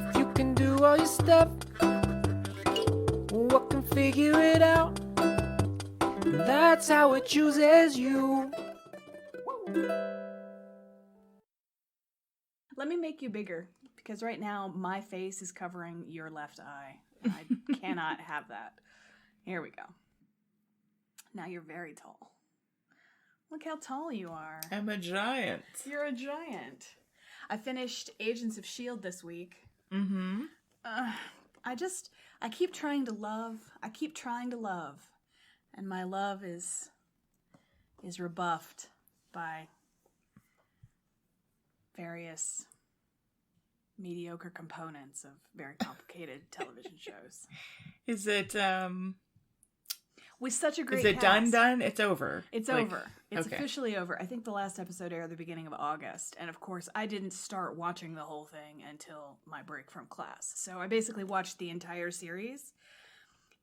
If you can do all your stuff, what can figure it out? That's how it chooses you. Let me make you bigger, because right now my face is covering your left eye. And I cannot have that. Here we go. Now you're very tall. Look how tall you are. I'm a giant. You're a giant. I finished Agents of S.H.I.E.L.D. this week. Mm-hmm. I keep trying to love. And my love is rebuffed by various mediocre components of very complicated television shows. Is it, With such a great is it cast. done? It's over. It's Like, over. It's okay. officially over. I think the last episode aired at the beginning of August. And of course, I didn't start watching the whole thing until my break from class. So I basically watched the entire series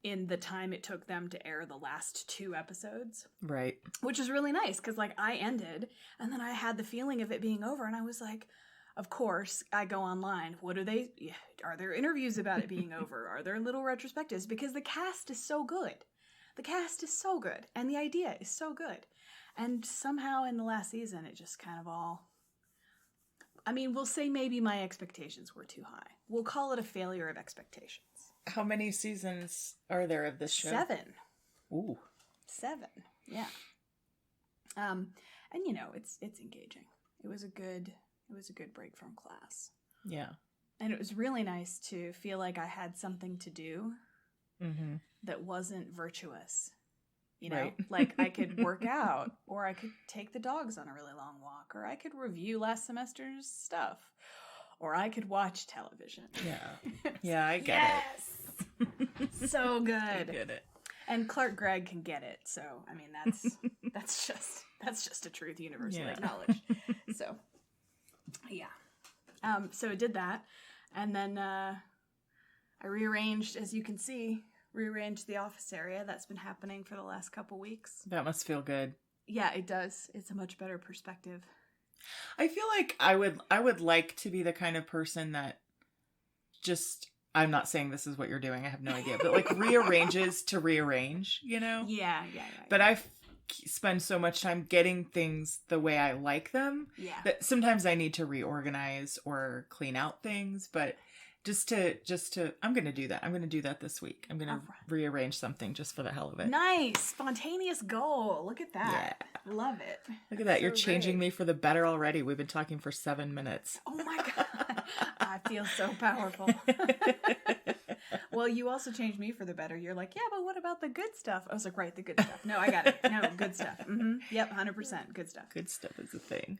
in the time it took them to air the last 2 episodes. Right. Which is really nice, because like I ended, and then I had the feeling of it being over, and I was like, of course, I go online. Are there interviews about it being over? Are there little retrospectives? Because the cast is so good. The cast is so good, and the idea is so good. And somehow in the last season, it just kind of all... I mean, we'll say maybe my expectations were too high. We'll call it a failure of expectations. How many seasons are there of this show? 7. Ooh. 7, yeah. And you know, it's engaging. It was a good break from class. Yeah. And it was really nice to feel like I had something to do that wasn't virtuous. You know, Right. like I could work out, or I could take the dogs on a really long walk, or I could review last semester's stuff, or I could watch television. Yeah. Yeah, I get Yes! So good. it. I get it. And Clark Gregg can get it. So, I mean, that's just a truth universally acknowledged. So, yeah. So I did that. And then I rearranged, as you can see, the office area. That's been happening for the last couple weeks. That must feel good. Yeah, it does. It's a much better perspective. I feel like I would like to be the kind of person that just, I'm not saying this is what you're doing, I have no idea, but like rearranges to rearrange, you know? Yeah. But I spend so much time getting things the way I like them that sometimes I need to reorganize or clean out things, but just to I'm going to do that. I'm going to do that this week. I'm going to rearrange something just for the hell of it. Nice. Spontaneous goal. Look at that. Yeah. Love it. Look at that. So You're changing great. me for the better already. We've been talking for 7 minutes. Oh my God. I feel so powerful. Well, you also changed me for the better. You're like, yeah, but what about the good stuff? I was like, right, the good stuff. No, I got it. No, good stuff. Yep, 100% good stuff. Good stuff is a thing.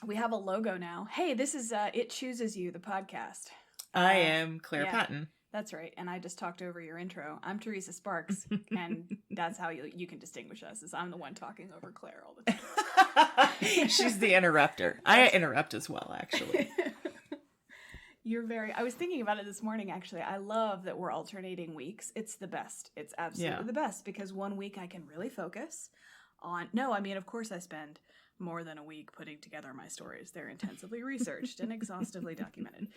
We have a logo now. Hey, this is It Chooses You, the podcast. I am Claire Patton. That's right. And I just talked over your intro. I'm Teresa Sparks, and that's how you can distinguish us, is I'm the one talking over Claire all the time. She's the interrupter. I interrupt as well, actually. I was thinking about it this morning, actually. I love that we're alternating weeks. It's the best. It's absolutely the best, because one week I can really focus on... No, I mean, of course I spend more than a week putting together my stories. They're intensively researched and exhaustively documented.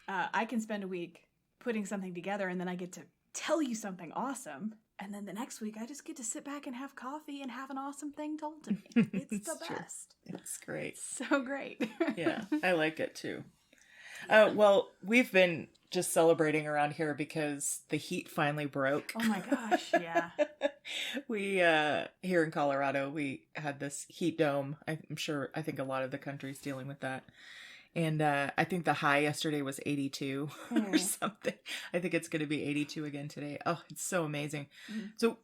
I can spend a week putting something together, and then I get to tell you something awesome. And then the next week, I just get to sit back and have coffee and have an awesome thing told to me. It's the best. It's great. So great. Yeah, I like it too. Well, we've been just celebrating around here because the heat finally broke. Oh my gosh, yeah. We, here in Colorado, we had this heat dome. I think a lot of the country's dealing with that. And I think the high yesterday was 82 or something. I think it's going to be 82 again today. Oh, it's so amazing. So,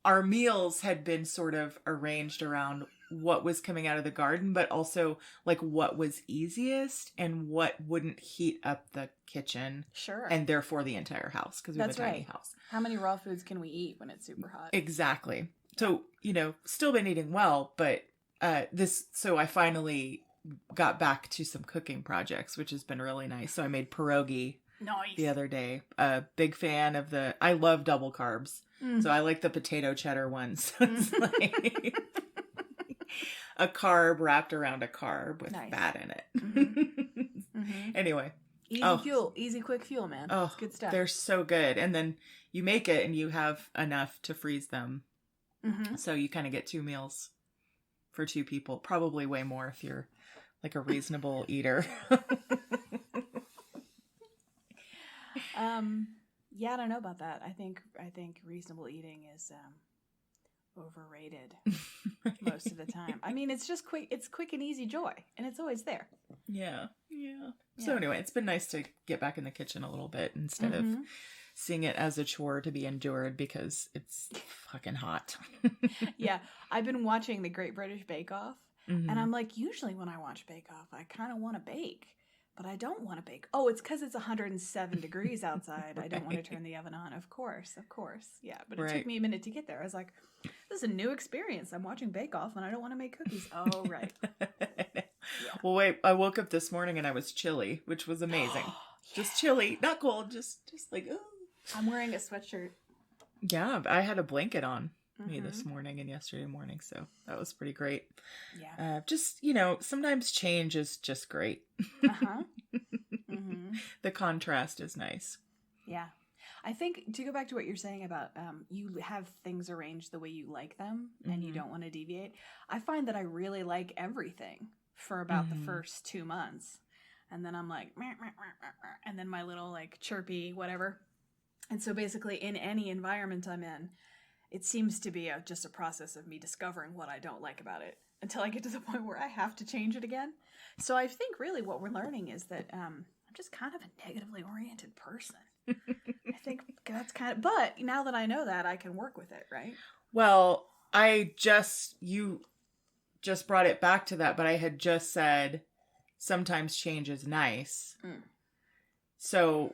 our meals had been sort of arranged around what was coming out of the garden, but also like what was easiest and what wouldn't heat up the kitchen. Sure. And therefore the entire house, because we have a tiny house. How many raw foods can we eat when it's super hot? Exactly. So, still been eating well, but so I finally got back to some cooking projects, which has been really nice. So I made pierogi the other day. A big fan of I love double carbs. So I like the potato cheddar ones. So it's like, a carb wrapped around a carb with Nice. fat in it. Mm-hmm. Anyway. Easy fuel. Easy, quick fuel, man. Oh, it's good stuff. They're so good. And then you make it and you have enough to freeze them. Mm-hmm. So you kind of get 2 meals for 2 people. Probably way more if you're like a reasonable eater. Yeah, I don't know about that. I think reasonable eating is overrated most of the time. I mean, it's just quick. It's quick and easy joy, and it's always there. Yeah. So anyway, it's been nice to get back in the kitchen a little bit instead of seeing it as a chore to be endured because it's fucking hot. Yeah, I've been watching the Great British Bake Off, and I'm like, usually when I watch Bake Off, I kind of want to bake. But I don't want to bake. Oh, it's because it's 107 degrees outside. I don't want to turn the oven on. Of course. Yeah, but it took me a minute to get there. I was like, this is a new experience. I'm watching Bake Off and I don't want to make cookies. Oh, right. Yeah. Well, wait, I woke up this morning and I was chilly, which was amazing. Just chilly. Not cold. Just like, oh. I'm wearing a sweatshirt. Yeah, I had a blanket on me this morning and yesterday morning, so that was pretty great. Yeah. Just, sometimes change is just great. The contrast is nice. Yeah. I think to go back to what you're saying about you have things arranged the way you like them and you don't want to deviate. I find that I really like everything for about the first 2 months. And then I'm like, meh, meh, meh, meh, meh, and then my little like chirpy whatever. And so basically in any environment I'm in, it seems to be just a process of me discovering what I don't like about it until I get to the point where I have to change it again. So I think really what we're learning is that I'm just kind of a negatively oriented person. I think that's but now that I know that, I can work with it, right? Well, you just brought it back to that, but I had just said sometimes change is nice. So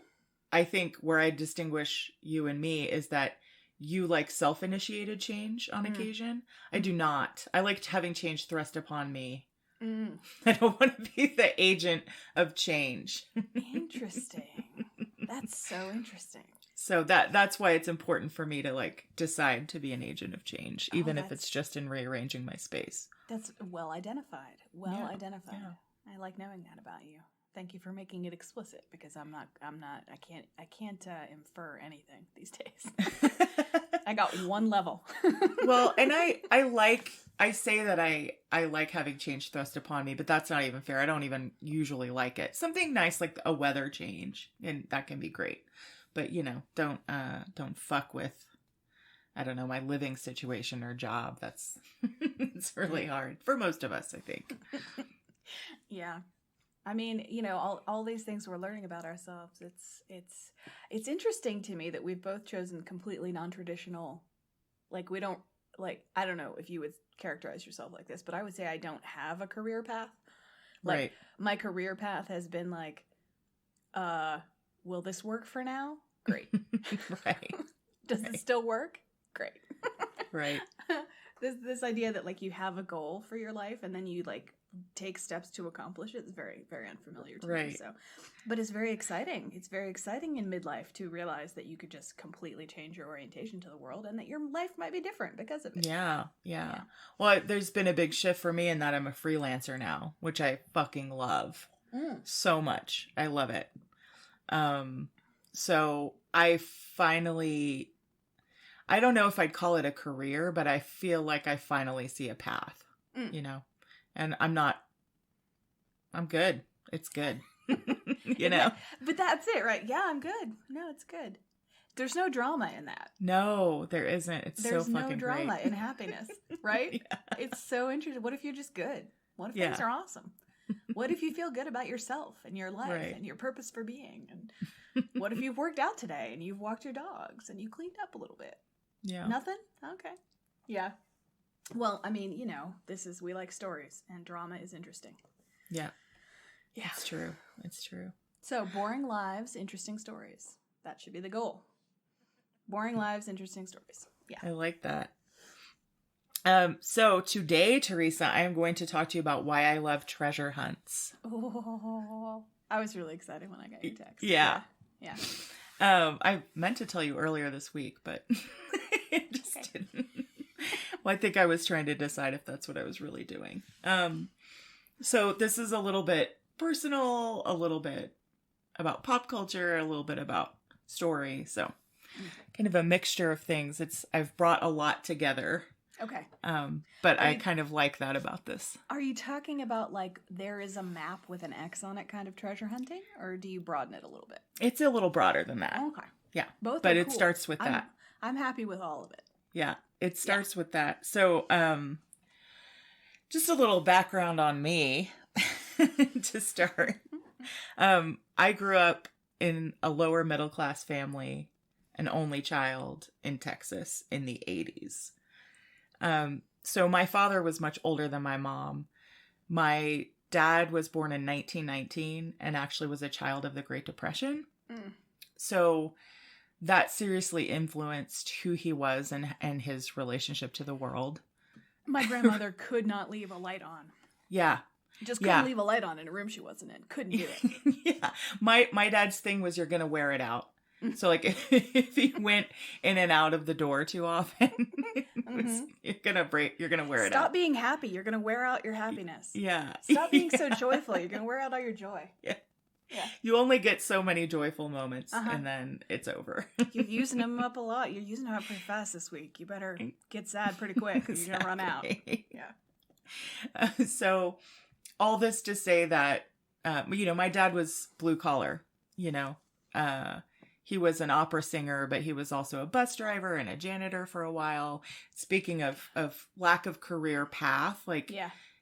I think where I distinguish you and me is that you like self-initiated change on occasion. I do not. I liked having change thrust upon me. I don't want to be the agent of change. Interesting. That's so interesting. So that's why it's important for me to like decide to be an agent of change, even if it's just in rearranging my space. That's well identified. Well identified. Yeah. I like knowing that about you. Thank you for making it explicit because I can't infer anything these days. I got one level. Well, and I say that I like having change thrust upon me, but that's not even fair. I don't even usually like it. Something nice like a weather change, and that can be great. But don't fuck with, I don't know, my living situation or job. That's it's really hard for most of us, I think. Yeah. I mean, all these things we're learning about ourselves. It's interesting to me that we've both chosen completely non-traditional. Like we don't like. I don't know if you would characterize yourself like this, but I would say I don't have a career path. Like right. My career path has been like, will this work for now? Great. Right. Does it still work? Great. Right. This idea that like you have a goal for your life and then you like take steps to accomplish it is very, very unfamiliar to me. So, but it's very exciting. It's very exciting in midlife to realize that you could just completely change your orientation to the world and that your life might be different because of it. Yeah. Well, there's been a big shift for me in that I'm a freelancer now, which I fucking love so much. I love it. So I finally, I don't know if I'd call it a career, but I feel like I finally see a path, and I'm good. It's good. But that's it, right? Yeah, I'm good. No, it's good. There's no drama in that. No, there isn't. There's so fucking no drama great. in happiness, right? Yeah. It's so interesting. What if you're just good? What if things are awesome? What if you feel good about yourself and your life and your purpose for being? And what if you've worked out today and you've walked your dogs and you cleaned up a little bit? Yeah. Nothing? Okay. Yeah. Well, I mean, we like stories and drama is interesting. Yeah. Yeah. It's true. It's true. So, boring lives, interesting stories. That should be the goal. Boring lives, interesting stories. Yeah. I like that. So today, Teresa, I am going to talk to you about why I love treasure hunts. Oh, I was really excited when I got your text. Yeah. Yeah. I meant to tell you earlier this week, but it just didn't. Well, I think I was trying to decide if that's what I was really doing. So this is a little bit personal, a little bit about pop culture, a little bit about story. So kind of a mixture of things. I've brought a lot together. Okay. But I kind of like that about this. Are you talking about like there is a map with an X on it kind of treasure hunting, or do you broaden it a little bit? It's a little broader than that. Okay. Yeah. Both but are it cool. starts with that. I'm happy with all of it. Yeah. It starts with that. So, just a little background on me to start. I grew up in a lower middle class family, an only child in Texas in the 80s. So my father was much older than my mom. My dad was born in 1919 and actually was a child of the Great Depression. So that seriously influenced who he was and his relationship to the world. My grandmother could not leave a light on. Yeah. Just couldn't leave a light on in a room she wasn't in. Couldn't do it. Yeah. My dad's thing was you're going to wear it out. So like if he went in and out of the door too often, you're going to wear it out. Stop being happy. You're going to wear out your happiness. Yeah. Stop being so joyful. You're going to wear out all your joy. Yeah. Yeah. You only get so many joyful moments and then it's over. You're using them up a lot. You're using them up pretty fast this week. You better get sad pretty quick. Exactly. You're going to run out. Yeah. So all this to say that, my dad was blue collar, he was an opera singer, but he was also a bus driver and a janitor for a while. Speaking of lack of career path,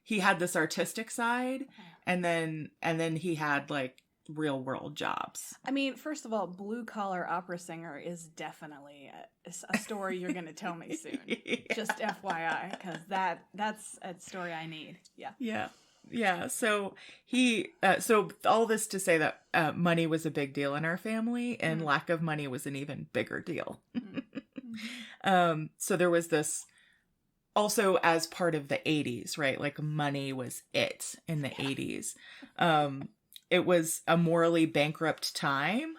he had this artistic side and then he had like real world jobs. I mean, first of all, blue collar opera singer is definitely a story you're going to tell me soon. Just FYI, because that's a story I need. Yeah. Yeah. So so all this to say that money was a big deal in our family and lack of money was an even bigger deal. So there was this also as part of the 80s, right? Like money was it in the 80s. It was a morally bankrupt time.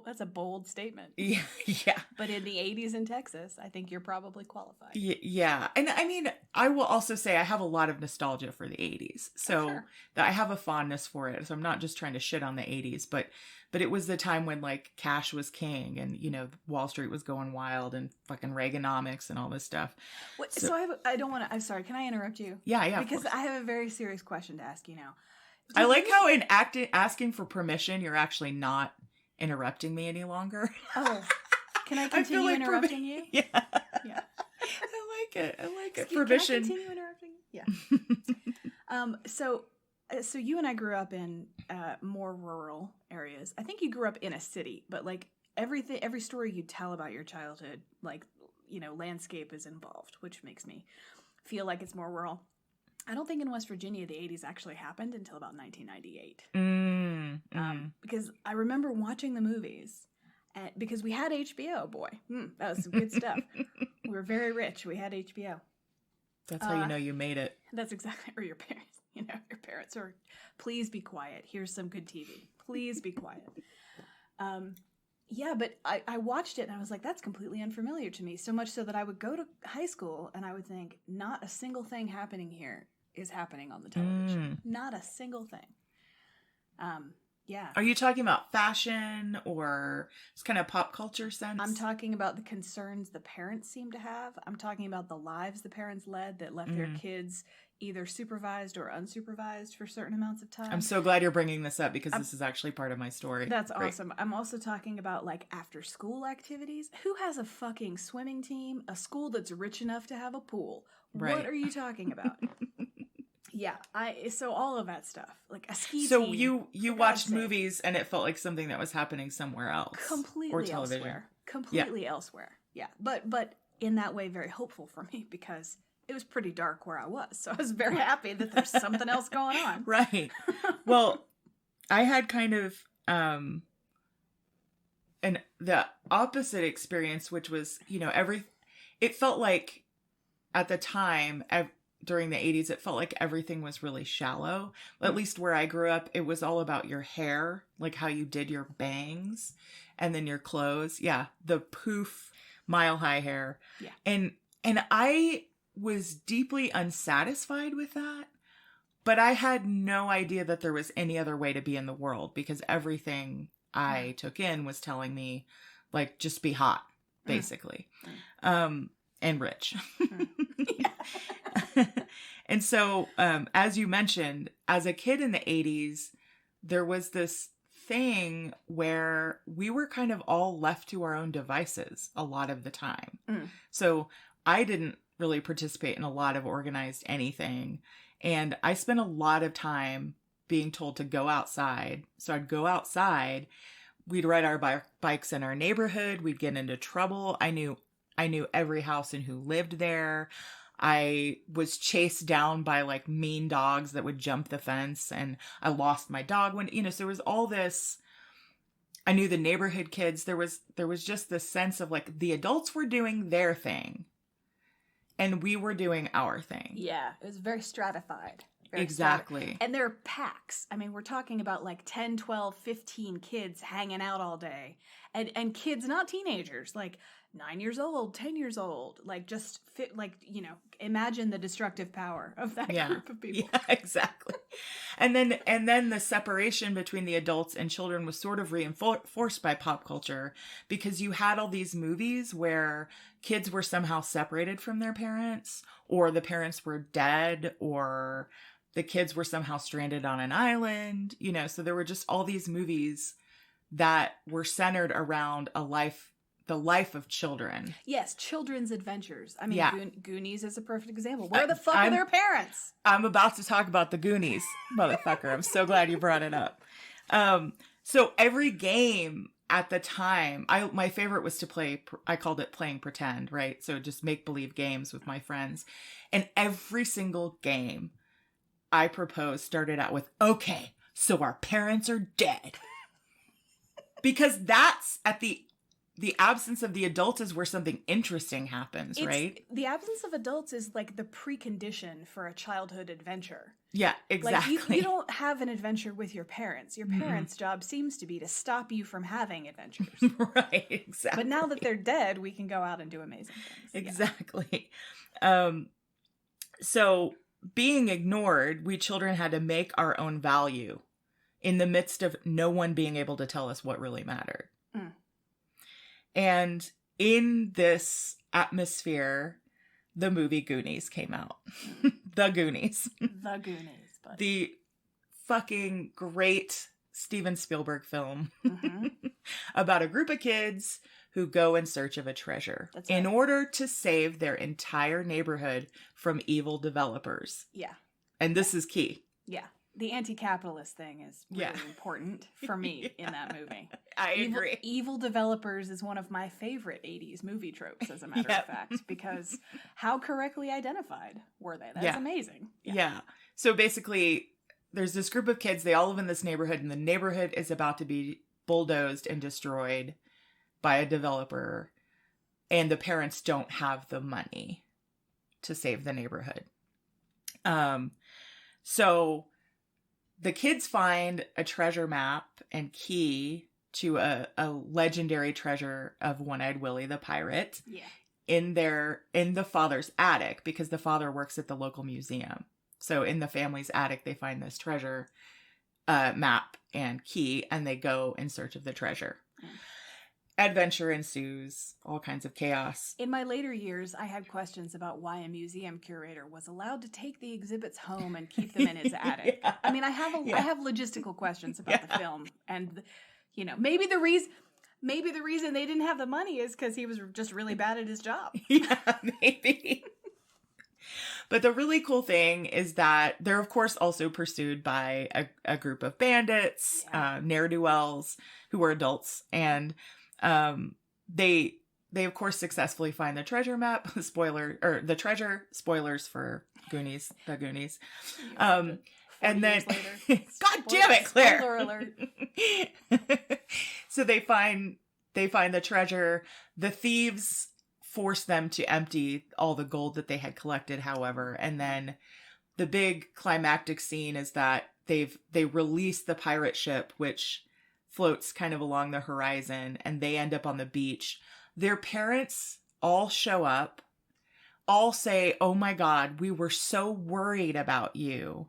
That's a bold statement. Yeah. But in the 80s in Texas, I think you're probably qualified. Yeah. And I mean, I will also say I have a lot of nostalgia for the 80s. So that I have a fondness for it. So I'm not just trying to shit on the 80s, but it was the time when like cash was king and, Wall Street was going wild and fucking Reaganomics and all this stuff. I'm sorry, can I interrupt you? Yeah. Because I have a very serious question to ask you now. I like how in asking for permission, you're actually not interrupting me any longer. Oh, can I continue interrupting you? Yeah. I like it. Permission. Can I continue interrupting you? Yeah. So you and I grew up in more rural areas. I think you grew up in a city, but like every story you tell about your childhood, like, landscape is involved, which makes me feel like it's more rural. I don't think in West Virginia the 80s actually happened until about 1998. Because I remember watching the movies, because we had HBO, boy. That was some good stuff. We were very rich. We had HBO. That's how you know you made it. That's exactly, or your parents. Your parents are, please be quiet. Here's some good TV. Please be quiet. Yeah, but I watched it and I was like, that's completely unfamiliar to me. So much so that I would go to high school and I would think, not a single thing happening here is happening on the television. Not a single thing. Yeah. Are you talking about fashion or just kind of pop culture sense? I'm talking about the concerns the parents seem to have. I'm talking about the lives the parents led that left their kids either supervised or unsupervised for certain amounts of time. I'm so glad you're bringing this up because this is actually part of my story. That's awesome. I'm also talking about like after school activities. Who has a fucking swimming team? A school that's rich enough to have a pool? Right. What are you talking about? Yeah, so all of that stuff, like a ski team. So you watched movies and it felt like something that was happening somewhere else, completely or television. Elsewhere, completely elsewhere. Yeah, but in that way, very hopeful for me because it was pretty dark where I was, so I was very happy that there's something else going on. Right. Well, I had kind of the opposite experience, which was it felt like at the time. During the 80s, it felt like everything was really shallow. At least where I grew up, it was all about your hair, like how you did your bangs and then your clothes. Yeah, the poof, mile-high hair. Yeah. And And I was deeply unsatisfied with that, but I had no idea that there was any other way to be in the world, because everything I took in was telling me, like, just be hot, basically. And rich. And so, as you mentioned, as a kid in the 80s, there was this thing where we were kind of all left to our own devices a lot of the time. So I didn't really participate in a lot of organized anything. And I spent a lot of time being told to go outside. So I'd go outside. We'd ride our bikes in our neighborhood. We'd get into trouble. I knew every house and who lived there. I was chased down by like mean dogs that would jump the fence, and I lost my dog when, so there was all this. I knew the neighborhood kids. There was just this sense of like the adults were doing their thing and we were doing our thing. Yeah, it was very stratified. Exactly. And they're packs. I mean, we're talking about like 10, 12, 15 kids hanging out all day. And kids, not teenagers, like 9 years old, 10 years old, like just fit, like, imagine the destructive power of that group of people. Yeah, exactly. And then the separation between the adults and children was sort of reinforced by pop culture, because you had all these movies where kids were somehow separated from their parents, or the parents were dead, or the kids were somehow stranded on an island, so there were just all these movies that were centered around the life of children. Yes, children's adventures. I mean, Goonies is a perfect example. Where the fuck are their parents? I'm about to talk about the Goonies, motherfucker. I'm so glad you brought it up. So every game at the time, my favorite was to play, I called it playing pretend, right? So just make-believe games with my friends. And every single game I proposed started out with, okay, so our parents are dead. Because that's at the absence of the adults is where something interesting happens, right? The absence of adults is like the precondition for a childhood adventure. Yeah, exactly. Like you don't have an adventure with your parents. Your parents' job seems to be to stop you from having adventures. Right, exactly. But now that they're dead, we can go out and do amazing things. Exactly. Yeah. So being ignored, we children had to make our own value in the midst of no one being able to tell us what really mattered. And in this atmosphere, the movie Goonies came out. The Goonies. The Goonies, buddy. The fucking great Steven Spielberg film about a group of kids who go in search of a treasure in order to save their entire neighborhood from evil developers. Yeah. And this is key. Yeah. The anti-capitalist thing is really important for me in that movie. I agree. Evil developers is one of my favorite 80s movie tropes, as a matter of fact, because how correctly identified were they? That's amazing. Yeah. So basically, there's this group of kids, they all live in this neighborhood, and the neighborhood is about to be bulldozed and destroyed by a developer, and the parents don't have the money to save the neighborhood. So the kids find a treasure map and key to a legendary treasure of One-Eyed Willie the pirate in the father's attic, because the father works at the local museum. So in the family's attic, they find this treasure map and key, and they go in search of the treasure. Adventure ensues, all kinds of chaos. In my later years, I had questions about why a museum curator was allowed to take the exhibits home and keep them in his attic. I mean, I have logistical questions about the film, and maybe the reason they didn't have the money is because he was just really bad at his job. Yeah, maybe. But the really cool thing is that they're, of course, also pursued by a group of bandits, ne'er-do-wells, who are adults, and they of course successfully find the treasure map. The treasure. Spoilers for Goonies, the Goonies. And then, God damn it, Claire! Spoiler alert. So they find the treasure. The thieves force them to empty all the gold that they had collected, however, and then the big climactic scene is that they release the pirate ship, which floats kind of along the horizon, and they end up on the beach. Their parents all show up. all say, oh my God, we were so worried about you.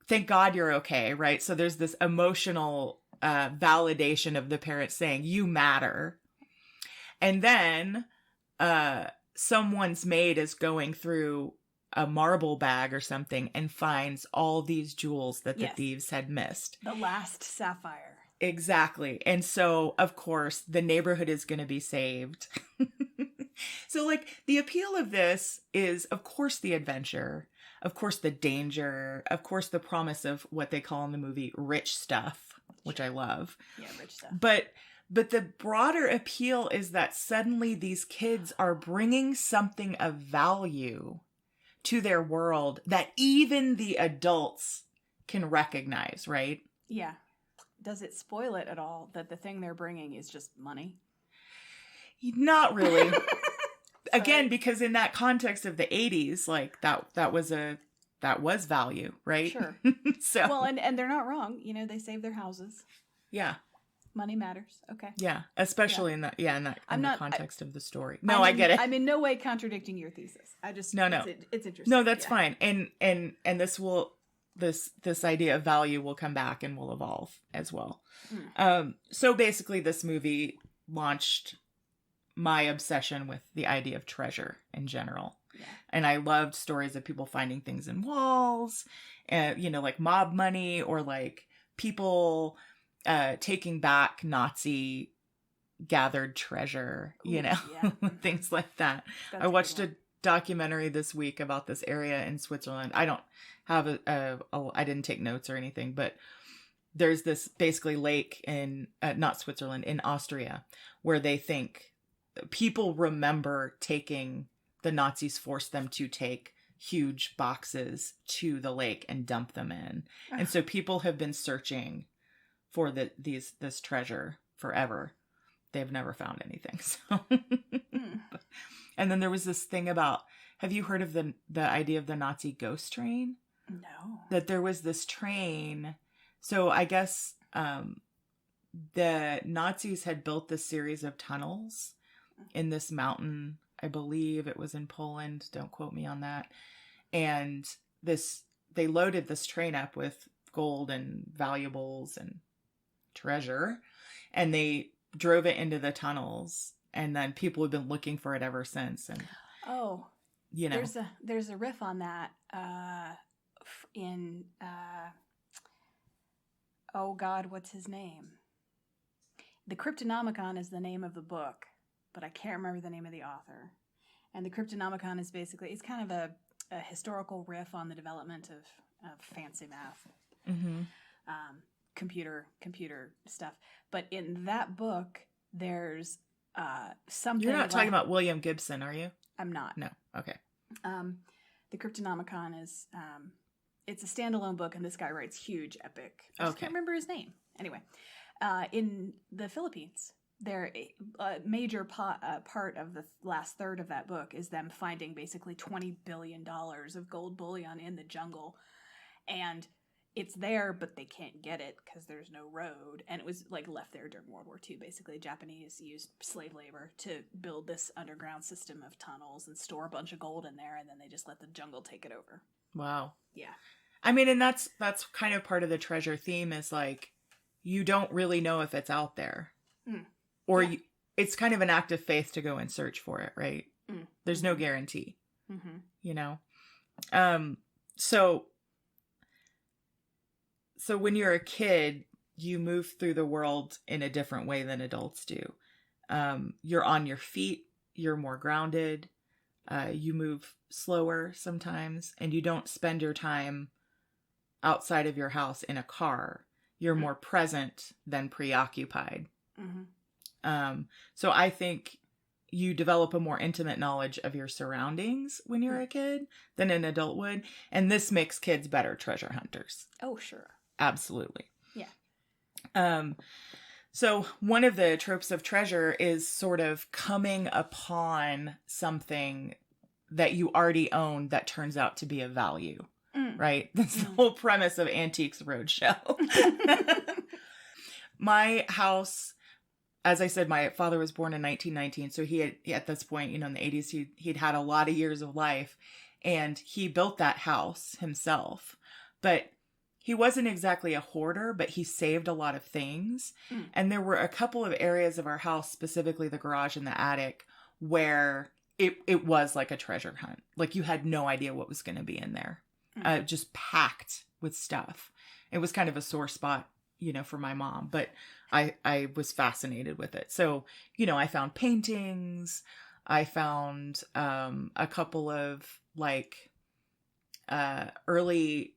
Thank God you're okay, right? So there's this emotional validation of the parents saying, you matter. And then someone's maid is going through a marble bag or something and finds all these jewels that the thieves had missed. The last sapphire. Exactly. And so, of course, the neighborhood is going to be saved. So, like, the appeal of this is, of course, the adventure, of course, the danger, of course, the promise of what they call in the movie rich stuff, which I love. Yeah, rich stuff. But the broader appeal is that suddenly these kids are bringing something of value to their world that even the adults can recognize, right? Yeah. Does it spoil it at all that the thing they're bringing is just money? Not really. Again, because in that context of the 80s, like that was value, right? Sure. So well, and they're not wrong. You know, they save their houses. Yeah. Money matters. Okay. Yeah, especially in that the context of the story. No, I get it. I'm in no way contradicting your thesis. I just no, it's interesting. No, that's fine. And this idea of value will come back and will evolve as well. So basically, this movie launched my obsession with the idea of treasure in general. Yeah. And I loved stories of people finding things in walls, and like mob money, or like people taking back Nazi gathered treasure, things like that. That's I watched a documentary this week about this area in Switzerland. I don't have I didn't take notes or anything, but there's this basically lake in not Switzerland, in Austria, where they think people remember the Nazis forced them to take huge boxes to the lake and dump them in. And so people have been searching for this treasure forever. They've never found anything. So And then there was this thing about, have you heard of the idea of the Nazi ghost train? No. That there was this train. So I guess the Nazis had built this series of tunnels in this mountain. I believe it was in Poland. Don't quote me on that. And they loaded this train up with gold and valuables and treasure, and they drove it into the tunnels, and then people have been looking for it ever since. And there's a riff on that in oh God, what's his name? The Cryptonomicon is the name of the book, but I can't remember the name of the author. And the Cryptonomicon is basically, it's kind of a historical riff on the development of fancy math. Mm-hmm. Computer stuff. But in that book, there's something. You're not talking about William Gibson, are you? I'm not. No. Okay. The Cryptonomicon is it's a standalone book, and this guy writes huge epic. I just can't remember his name. Anyway, in the Philippines, a major part of the last third of that book is them finding basically $20 billion of gold bullion in the jungle, and it's there, but they can't get it because there's no road. And it was like left there during World War II. Basically, Japanese used slave labor to build this underground system of tunnels and store a bunch of gold in there, and then they just let the jungle take it over. Wow. Yeah. I mean, and that's kind of part of the treasure theme, is like, you don't really know if it's out there. Or it's kind of an act of faith to go and search for it, right? There's no guarantee, So when you're a kid, you move through the world in a different way than adults do. You're on your feet, you're more grounded, you move slower sometimes, and you don't spend your time outside of your house in a car. You're more present than preoccupied. So I think you develop a more intimate knowledge of your surroundings when you're a kid than an adult would. And this makes kids better treasure hunters. Oh, sure. Absolutely. Yeah. So one of the tropes of treasure is sort of coming upon something that you already own that turns out to be of value, right? That's the whole premise of Antiques Roadshow. My house, as I said, my father was born in 1919. So he had, at this point, in the 80s, he'd had a lot of years of life, and he built that house himself. But he wasn't exactly a hoarder, but he saved a lot of things. And there were a couple of areas of our house, specifically the garage and the attic, where it was like a treasure hunt. Like, you had no idea what was going to be in there. Just packed with stuff. It was kind of a sore spot, for my mom, but I was fascinated with it. So, I found paintings. I found a couple of like early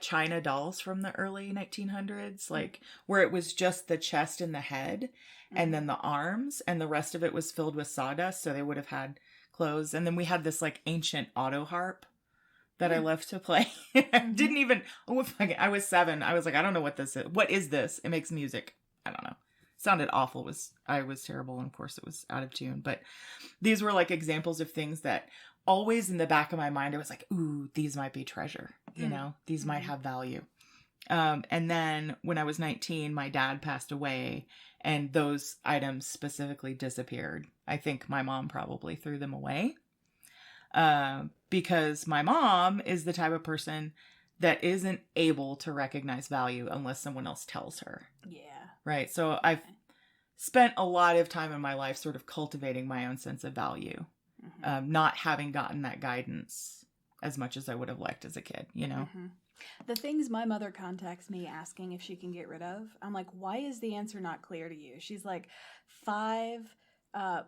China dolls from the early 1900s, like where it was just the chest and the head and then the arms, and the rest of it was filled with sawdust. So they would have had clothes. And then we had this like ancient auto harp that I loved to play. Didn't even, I was 7. I was like, I don't know what this is. What is this? It makes music. I don't know. Sounded awful. I was terrible. And of course it was out of tune, but these were like examples of things that always in the back of my mind, I was like, ooh, these might be treasure. These might have value. And then when I was 19, my dad passed away, and those items specifically disappeared. I think my mom probably threw them away. Because my mom is the type of person that isn't able to recognize value unless someone else tells her. Yeah. Right. So I've spent a lot of time in my life sort of cultivating my own sense of value, not having gotten that guidance as much as I would have liked as a kid, The things my mother contacts me asking if she can get rid of, I'm like, why is the answer not clear to you? She's like, 5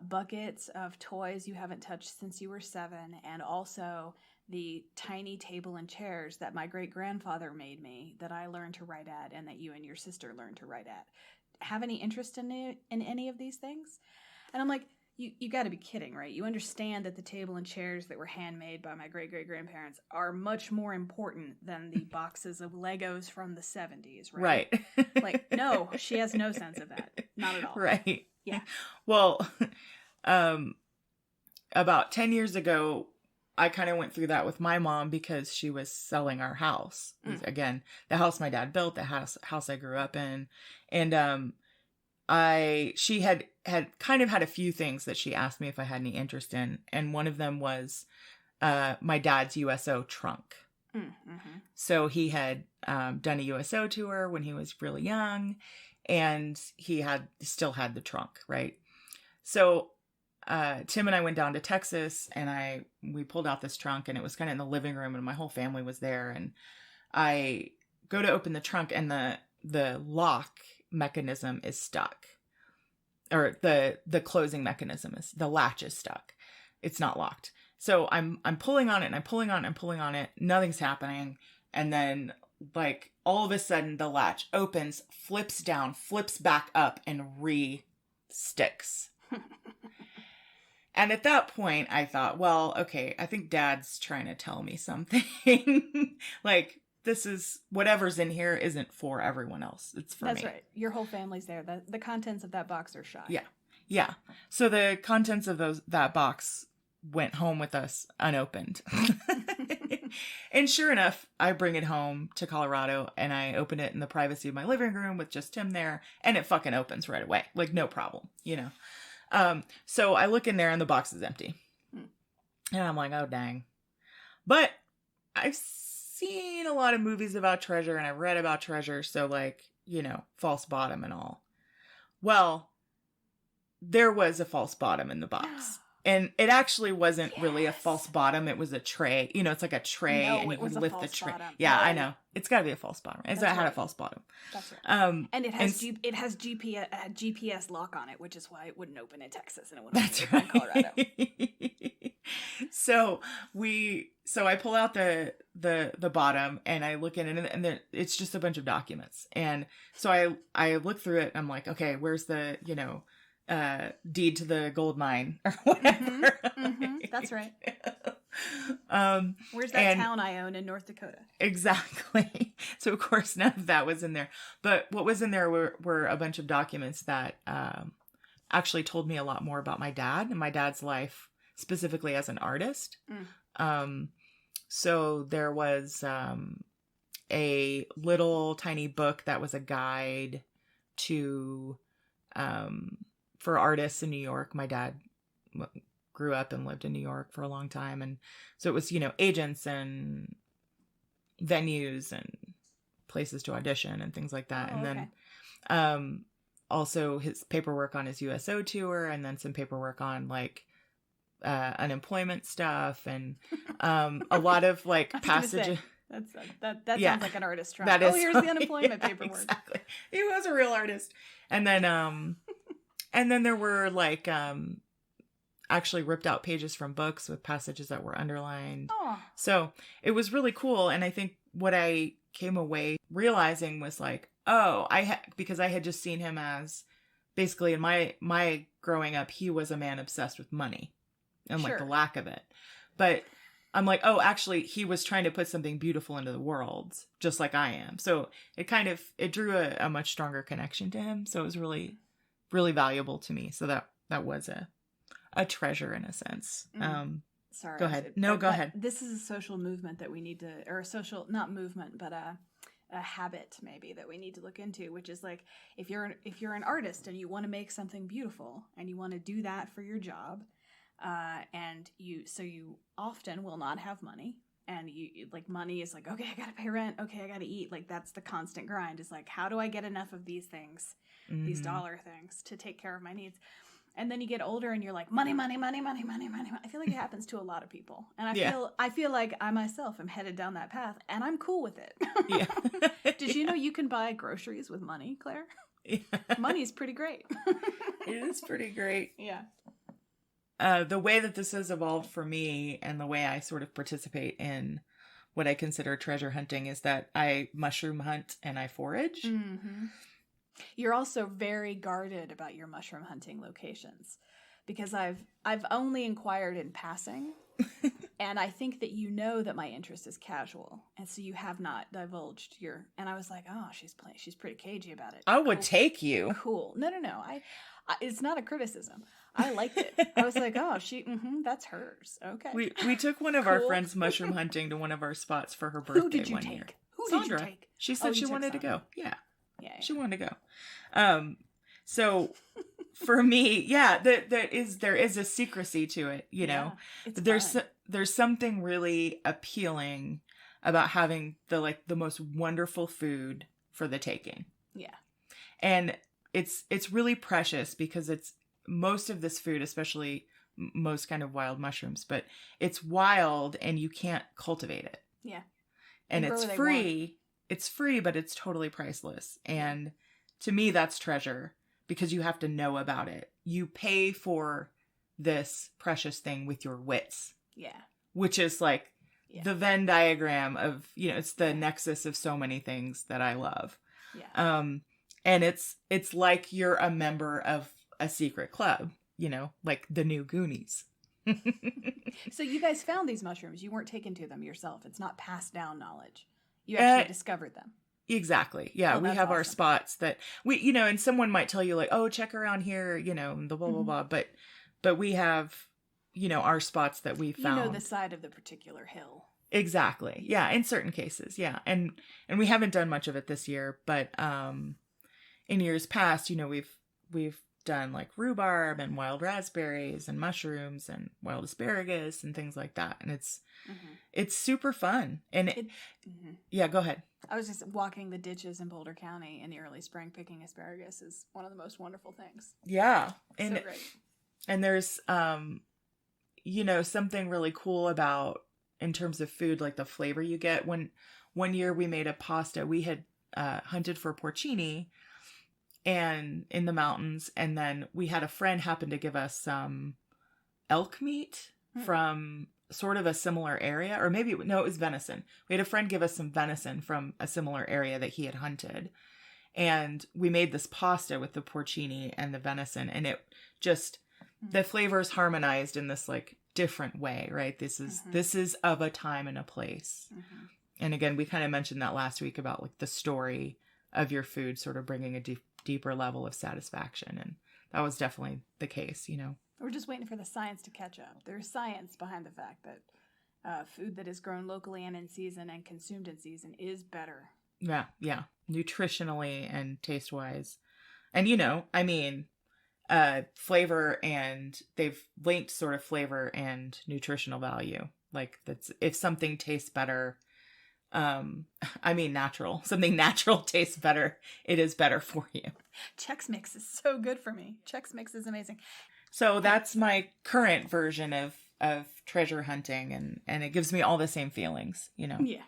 buckets of toys you haven't touched since you were 7, and also the tiny table and chairs that my great-grandfather made me that I learned to write at and that you and your sister learned to write at. Have any interest in any of these things? And I'm like, you got to be kidding, right? You understand that the table and chairs that were handmade by my great-great-grandparents are much more important than the boxes of Legos from the 70s, right? Right. Like, no, she has no sense of that. Not at all. Right. Yeah. Well, about 10 years ago, I kind of went through that with my mom because she was selling our house. Again, the house my dad built, the house I grew up in. And she had kind of had a few things that she asked me if I had any interest in. And one of them was my dad's USO trunk. So he had done a USO tour when he was really young, and he still had the trunk, right? So Tim and I went down to Texas, and we pulled out this trunk, and it was kind of in the living room, and my whole family was there. And I go to open the trunk, and the lock mechanism is stuck, or the closing mechanism the latch is stuck. It's not locked. So I'm pulling on it, and I'm pulling on it, and I'm pulling on it. Nothing's happening. And then like all of a sudden the latch opens, flips down, flips back up, and re-sticks. And at that point I thought, well, okay, I think Dad's trying to tell me something. Like, this is, whatever's in here isn't for everyone else. It's for me. That's right. Your whole family's there. The contents of that box are shy. Yeah. Yeah. So the contents of that box went home with us unopened. And sure enough, I bring it home to Colorado, and I open it in the privacy of my living room with just Tim there, and it fucking opens right away. Like, no problem, So I look in there, and the box is empty. And I'm like, oh, dang. But I've seen a lot of movies about treasure, and I've read about treasure, so like, false bottom and all. Well, there was a false bottom in the box. And it actually wasn't really a false bottom. It was a tray. It's like a tray, and you would lift the tray. Bottom. Yeah, I know. It's got to be a false bottom. It had a false bottom. That's right. And it has GPS lock on it, which is why it wouldn't open in Texas and it wouldn't open in Colorado. So I pull out the bottom, and I look in it, and it's just a bunch of documents. And so I look through it, and I'm like, okay, where's the deed to the gold mine or whatever. That's right. Where's that town I own in North Dakota? Exactly. So of course none of that was in there. But what was in there were a bunch of documents that actually told me a lot more about my dad and my dad's life, specifically as an artist. So there was a little tiny book that was a guide to for artists in New York. My dad grew up and lived in New York for a long time. And so it was, agents and venues and places to audition and things like that. Oh, and okay. then also his paperwork on his USO tour, and then some paperwork on like unemployment stuff, and a lot of like passages. That Yeah. sounds like an artist trying. That is Here's the unemployment yeah, paperwork. Exactly. He was a real artist. And then and then there were like actually ripped out pages from books with passages that were underlined. Oh. So it was really cool. And I think what I came away realizing was like, oh, because I had just seen him as basically in my growing up, he was a man obsessed with money and like Sure. the lack of it. But I'm like, oh, actually, he was trying to put something beautiful into the world, just like I am. So it drew a much stronger connection to him. So it was really, really valuable to me. So that was a treasure in a sense. Sorry. Go ahead. No, go ahead. This is a social movement that we need to, or a social, not movement, but a habit maybe that we need to look into, which is like, if you're an artist and you want to make something beautiful and you want to do that for your job, and you often will not have money, and you like money is like, okay, I gotta pay rent, okay, I gotta eat, like that's the constant grind, is like, how do I get enough of these things, these dollar things, to take care of my needs? And then you get older and you're like, money. I feel like it happens to a lot of people, and I feel like I myself am headed down that path, and I'm cool with it. Yeah. Did you know you can buy groceries with money, Claire? Yeah. Money's pretty great. It is pretty great. Yeah. The way that this has evolved for me, and the way I sort of participate in what I consider treasure hunting, is that I mushroom hunt and I forage. Mm-hmm. You're also very guarded about your mushroom hunting locations, because I've only inquired in passing, and I think that that my interest is casual, and so you have not divulged your. And I was like, oh, she's pretty cagey about it. I would take you. Cool. No. I it's not a criticism. I liked it. I was like, oh, that's hers. Okay. We took one of our friends mushroom hunting to one of our spots for her birthday. Who did you one take? year. Who Sandra. did you take? She said she wanted to go. Yeah. Yeah. She wanted to go. So for me, there is a secrecy to it, there's something really appealing about having the most wonderful food for the taking. Yeah. And it's really precious, because it's most of this food, especially most kind of wild mushrooms, but it's wild and you can't cultivate it. Yeah. And it's free. It's free, but it's totally priceless. And to me, that's treasure, because you have to know about it. You pay for this precious thing with your wits. Yeah. Which is like the Venn diagram of, it's the nexus of so many things that I love. Yeah. And it's like you're a member of a secret club, like the new Goonies. So you guys found these mushrooms. You weren't taken to them yourself. It's not passed down knowledge. You actually discovered them. Exactly. Yeah. We have our spots that we, and someone might tell you like, oh, check around here, the blah, blah, blah. But we have, our spots that we found. The side of the particular hill. Exactly. Yeah. In certain cases. Yeah. And we haven't done much of it this year, but, in years past, we've done like rhubarb and wild raspberries and mushrooms and wild asparagus and things like that. And it's super fun. And yeah, go ahead. I was just walking the ditches in Boulder County in the early spring, picking asparagus is one of the most wonderful things. Yeah. And so great. And there's, something really cool about, in terms of food, like the flavor you get. When one year we made a pasta, we had hunted for porcini and in the mountains, and then we had a friend happen to give us some elk meat from sort of a similar area, or maybe it was venison. We had a friend give us some venison from a similar area that he had hunted, and we made this pasta with the porcini and the venison, and it just the flavors harmonized in this like different way, right? This is of a time and a place. And again, we kind of mentioned that last week about like the story of your food sort of bringing a deeper level of satisfaction, and that was definitely the case. We're just waiting for the science to catch up. There's science behind the fact that food that is grown locally and in season and consumed in season is better. Yeah, nutritionally and taste wise, And, I mean, flavor, and they've linked sort of flavor and nutritional value. Like, that's if something tastes better, natural. Something natural tastes better, it is better for you. Chex Mix is so good for me. Chex Mix is amazing. So that's my current version of treasure hunting, and it gives me all the same feelings, Yeah.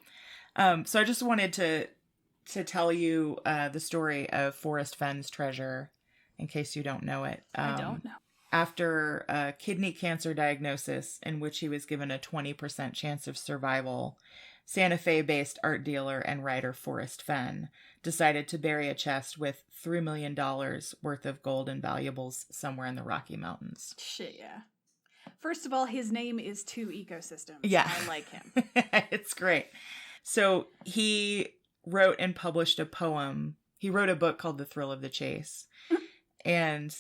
So I just wanted to tell you the story of Forrest Fenn's treasure, in case you don't know it. I don't know. After a kidney cancer diagnosis in which he was given a 20% chance of survival, Santa Fe-based art dealer and writer Forrest Fenn decided to bury a chest with $3 million worth of gold and valuables somewhere in the Rocky Mountains. Shit, yeah. First of all, his name is Two Ecosystems. Yeah. I like him. It's great. So he wrote and published a poem. He wrote a book called The Thrill of the Chase. And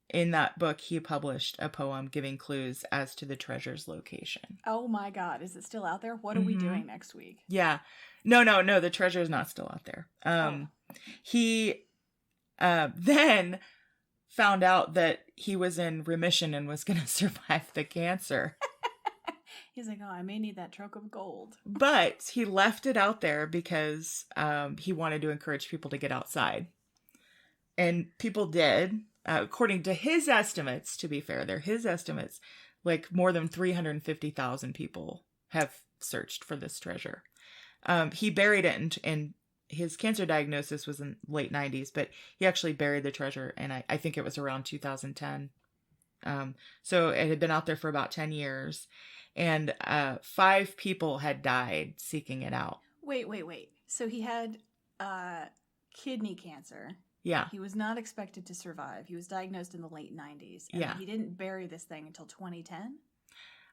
in that book, he published a poem giving clues as to the treasure's location. Oh my God. Is it still out there? What are we doing next week? Yeah. No. The treasure is not still out there. He then found out that he was in remission and was going to survive the cancer. He's like, I may need that truck of gold. But he left it out there because he wanted to encourage people to get outside. And people did. According to his estimates, to be fair, they're his estimates, like more than 350,000 people have searched for this treasure. He buried it in his cancer diagnosis was in late 90s, but he actually buried the treasure, and I think it was around 2010. So it had been out there for about 10 years, and 5 people had died seeking it out. Wait. So he had kidney cancer. Yeah. He was not expected to survive. He was diagnosed in the late 90s. And yeah. He didn't bury this thing until 2010?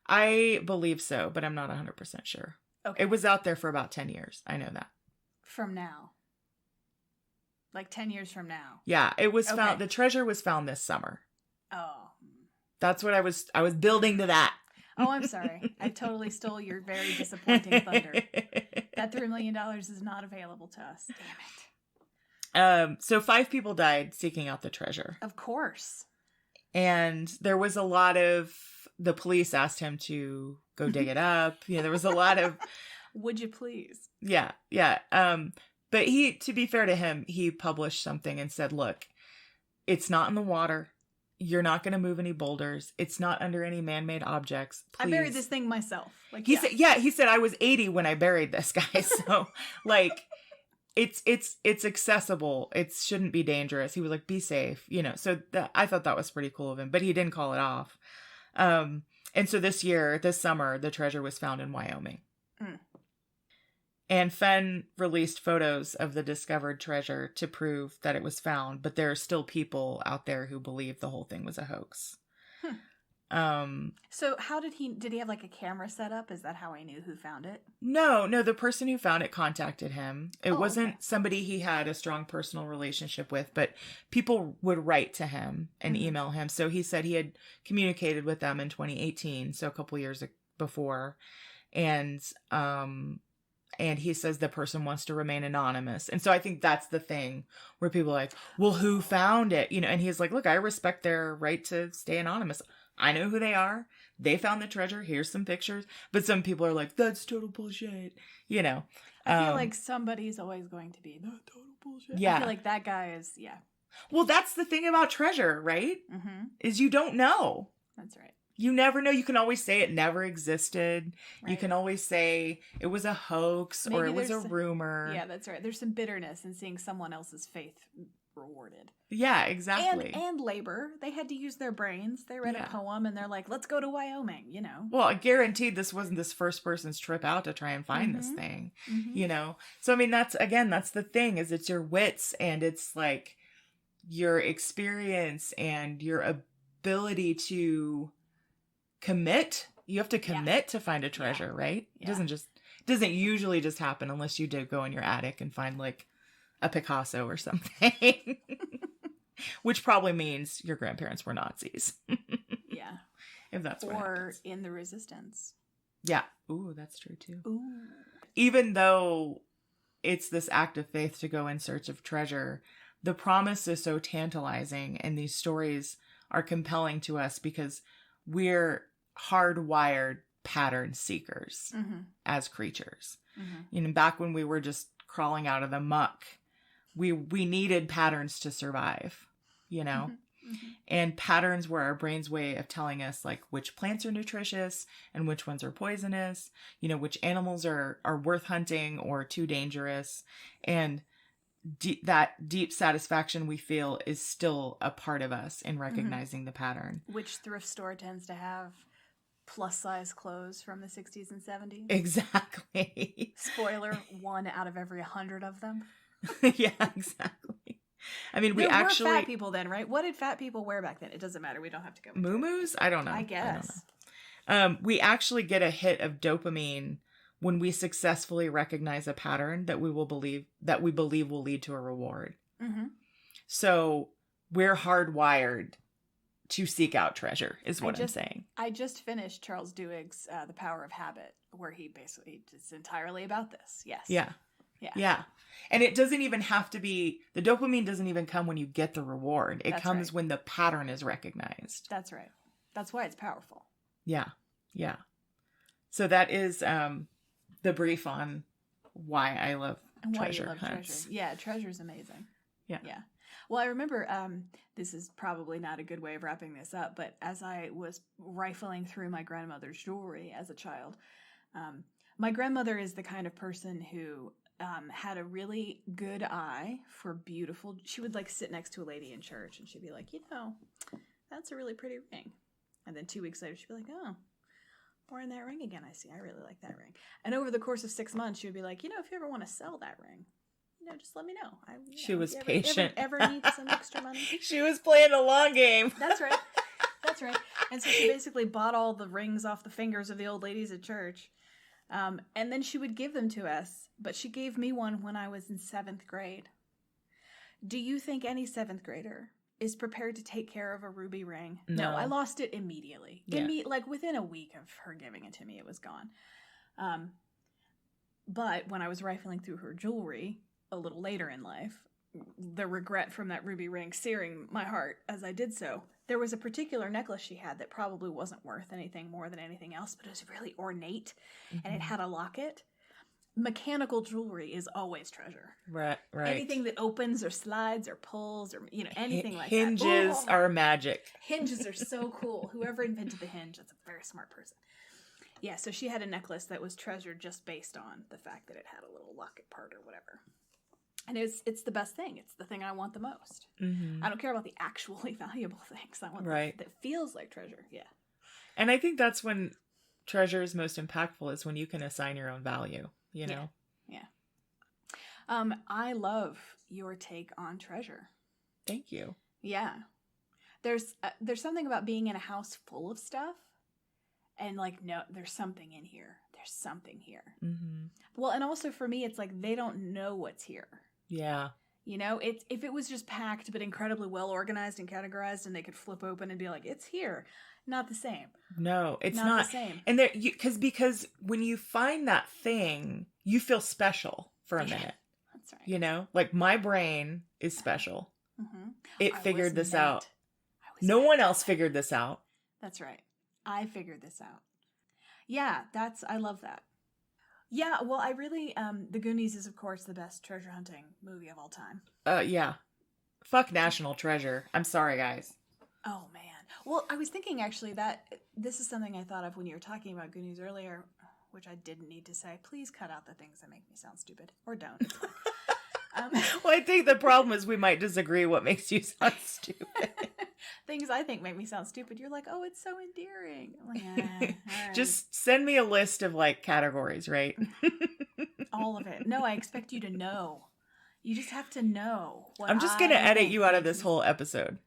I believe so, but I'm not 100% sure. Okay. It was out there for about 10 years. I know that. From now? Like 10 years from now? Yeah, it was found. The treasure was found this summer. Oh. That's what I was building to that. Oh, I'm sorry. I totally stole your very disappointing thunder. That $3 million is not available to us. Damn it. So 5 people died seeking out the treasure. Of course. And there was a lot of, the police asked him to go dig it up. There was a lot of, would you please? Yeah. But to be fair to him, he published something and said, look, it's not in the water. You're not going to move any boulders. It's not under any man-made objects. Please. I buried this thing myself. He said, I was 80 when I buried this guy. So like, it's accessible. It shouldn't be dangerous. He was like, be safe, so I thought that was pretty cool of him, but he didn't call it off. And so this summer, the treasure was found in Wyoming. And Fenn released photos of the discovered treasure to prove that it was found, but there are still people out there who believe the whole thing was a hoax. So how did he have like a camera set up? Is that how he knew who found it? No, the person who found it contacted him. It wasn't somebody he had a strong personal relationship with, but people would write to him and email him. So he said he had communicated with them in 2018, so a couple years before. And he says the person wants to remain anonymous. And so I think that's the thing where people are like, well, who found it? And he's like, look, I respect their right to stay anonymous. I know who they are. They found the treasure. Here's some pictures. But some people are like, that's total bullshit. I feel like somebody's always going to be the total bullshit. Yeah. I feel like that guy is, Well, that's the thing about treasure, right? Mm-hmm. Is you don't know. That's right. You never know. You can always say it never existed. Right. You can always say it was a hoax or it was a rumor. Yeah, that's right. There's some bitterness in seeing someone else's faith rewarded. Yeah, exactly. And labor. They had to use their brains. They read a poem and they're like, let's go to Wyoming, Well, I guaranteed this wasn't this first person's trip out to try and find this thing, So, I mean, that's the thing is it's your wits and it's like your experience and your ability to commit. You have to commit to find a treasure, right? Yeah. It doesn't usually just happen unless you did go in your attic and find like a Picasso or something, which probably means your grandparents were Nazis. Yeah. If that's what happens. Or in the resistance. Yeah. Ooh, that's true too. Ooh. Even though it's this act of faith to go in search of treasure, the promise is so tantalizing, and these stories are compelling to us because we're hardwired pattern seekers as creatures. You know, back when we were just crawling out of the muck, we needed patterns to survive, you know? And patterns were our brain's way of telling us, like, which plants are nutritious and which ones are poisonous, you know, which animals are worth hunting or too dangerous. And that deep satisfaction we feel is still a part of us in recognizing the pattern. Which thrift store tends to have plus-size clothes from the 60s and 70s. Exactly. Spoiler, 1 out of every 100 of them. Yeah, exactly. I mean, we actually... were fat people then, right? What did fat people wear back then? It doesn't matter. We don't have to go. Muumuus? I don't know. I guess. We actually get a hit of dopamine when we successfully recognize a pattern that we believe will lead to a reward. So we're hardwired to seek out treasure, is what I'm saying. I just finished Charles Duhigg's The Power of Habit, where he basically is entirely about this. Yes. Yeah. And it doesn't even have to be, the dopamine doesn't even come when you get the reward. It comes when the pattern is recognized. That's right. That's why it's powerful. Yeah. So that is the brief on why I love treasure hunts. Treasure. Yeah, treasure's amazing. Yeah. Well, I remember, this is probably not a good way of wrapping this up, but as I was rifling through my grandmother's jewelry as a child, my grandmother is the kind of person who had a really good eye for beautiful... She would, like, sit next to a lady in church, and she'd be like, you know, that's a really pretty ring. And then 2 weeks later, she'd be like, oh, wearing that ring again, I see. I really like that ring. And over the course of 6 months, she would be like, you know, if you ever want to sell that ring, you know, just let me know. She was patient. Ever need some extra money? She was playing a long game. That's right. And so she basically bought all the rings off the fingers of the old ladies at church. And then she would give them to us. But she gave me one when I was in 7th grade. Do you think any 7th grader is prepared to take care of a ruby ring? No, I lost it immediately. Like within a week of her giving it to me, it was gone. But when I was rifling through her jewelry a little later in life, the regret from that ruby ring searing my heart as I did so, there was a particular necklace she had that probably wasn't worth anything more than anything else, but it was really ornate, and it had a locket. Mechanical jewelry is always treasure. Right. Anything that opens or slides or pulls or, you know, anything like that. Hinges are magic. Hinges are so cool. Whoever invented the hinge, that's a very smart person. Yeah, so she had a necklace that was treasured just based on the fact that it had a little locket part or whatever. And it's the best thing. It's the thing I want the most. I don't care about the actually valuable things. I want the that feels like treasure. Yeah. And I think that's when treasure is most impactful, is when you can assign your own value, you know? Yeah. I love your take on treasure. Thank you. Yeah. There's something about being in a house full of stuff and like, no, there's something in here. There's something here. Well, and also for me, it's like they don't know what's here. Yeah. You know, if it was just packed but incredibly well organized and categorized and they could flip open and be like, it's here. Not the same. No, it's not the same. And there, because when you find that thing, you feel special for a minute. That's right. You know, like my brain is special. It figured this out. No one else figured this out. That's right. I figured this out. Yeah, I love that. Yeah, well, I really, The Goonies is, of course, the best treasure hunting movie of all time. Yeah. Fuck National Treasure. I'm sorry, guys. Oh, man. Well, I was thinking, actually, that this is something I thought of when you were talking about Goonies earlier, which I didn't need to say. Please cut out the things that make me sound stupid. Or don't. It's fine. Well, I think the problem is we might disagree what makes you sound stupid. Things I think make me sound stupid. You're like, oh, it's so endearing. I'm like, all right. Just send me a list of, like, categories, right? All of it. No, I expect you to know. You just have to know. I'm just going to edit you out of this whole episode.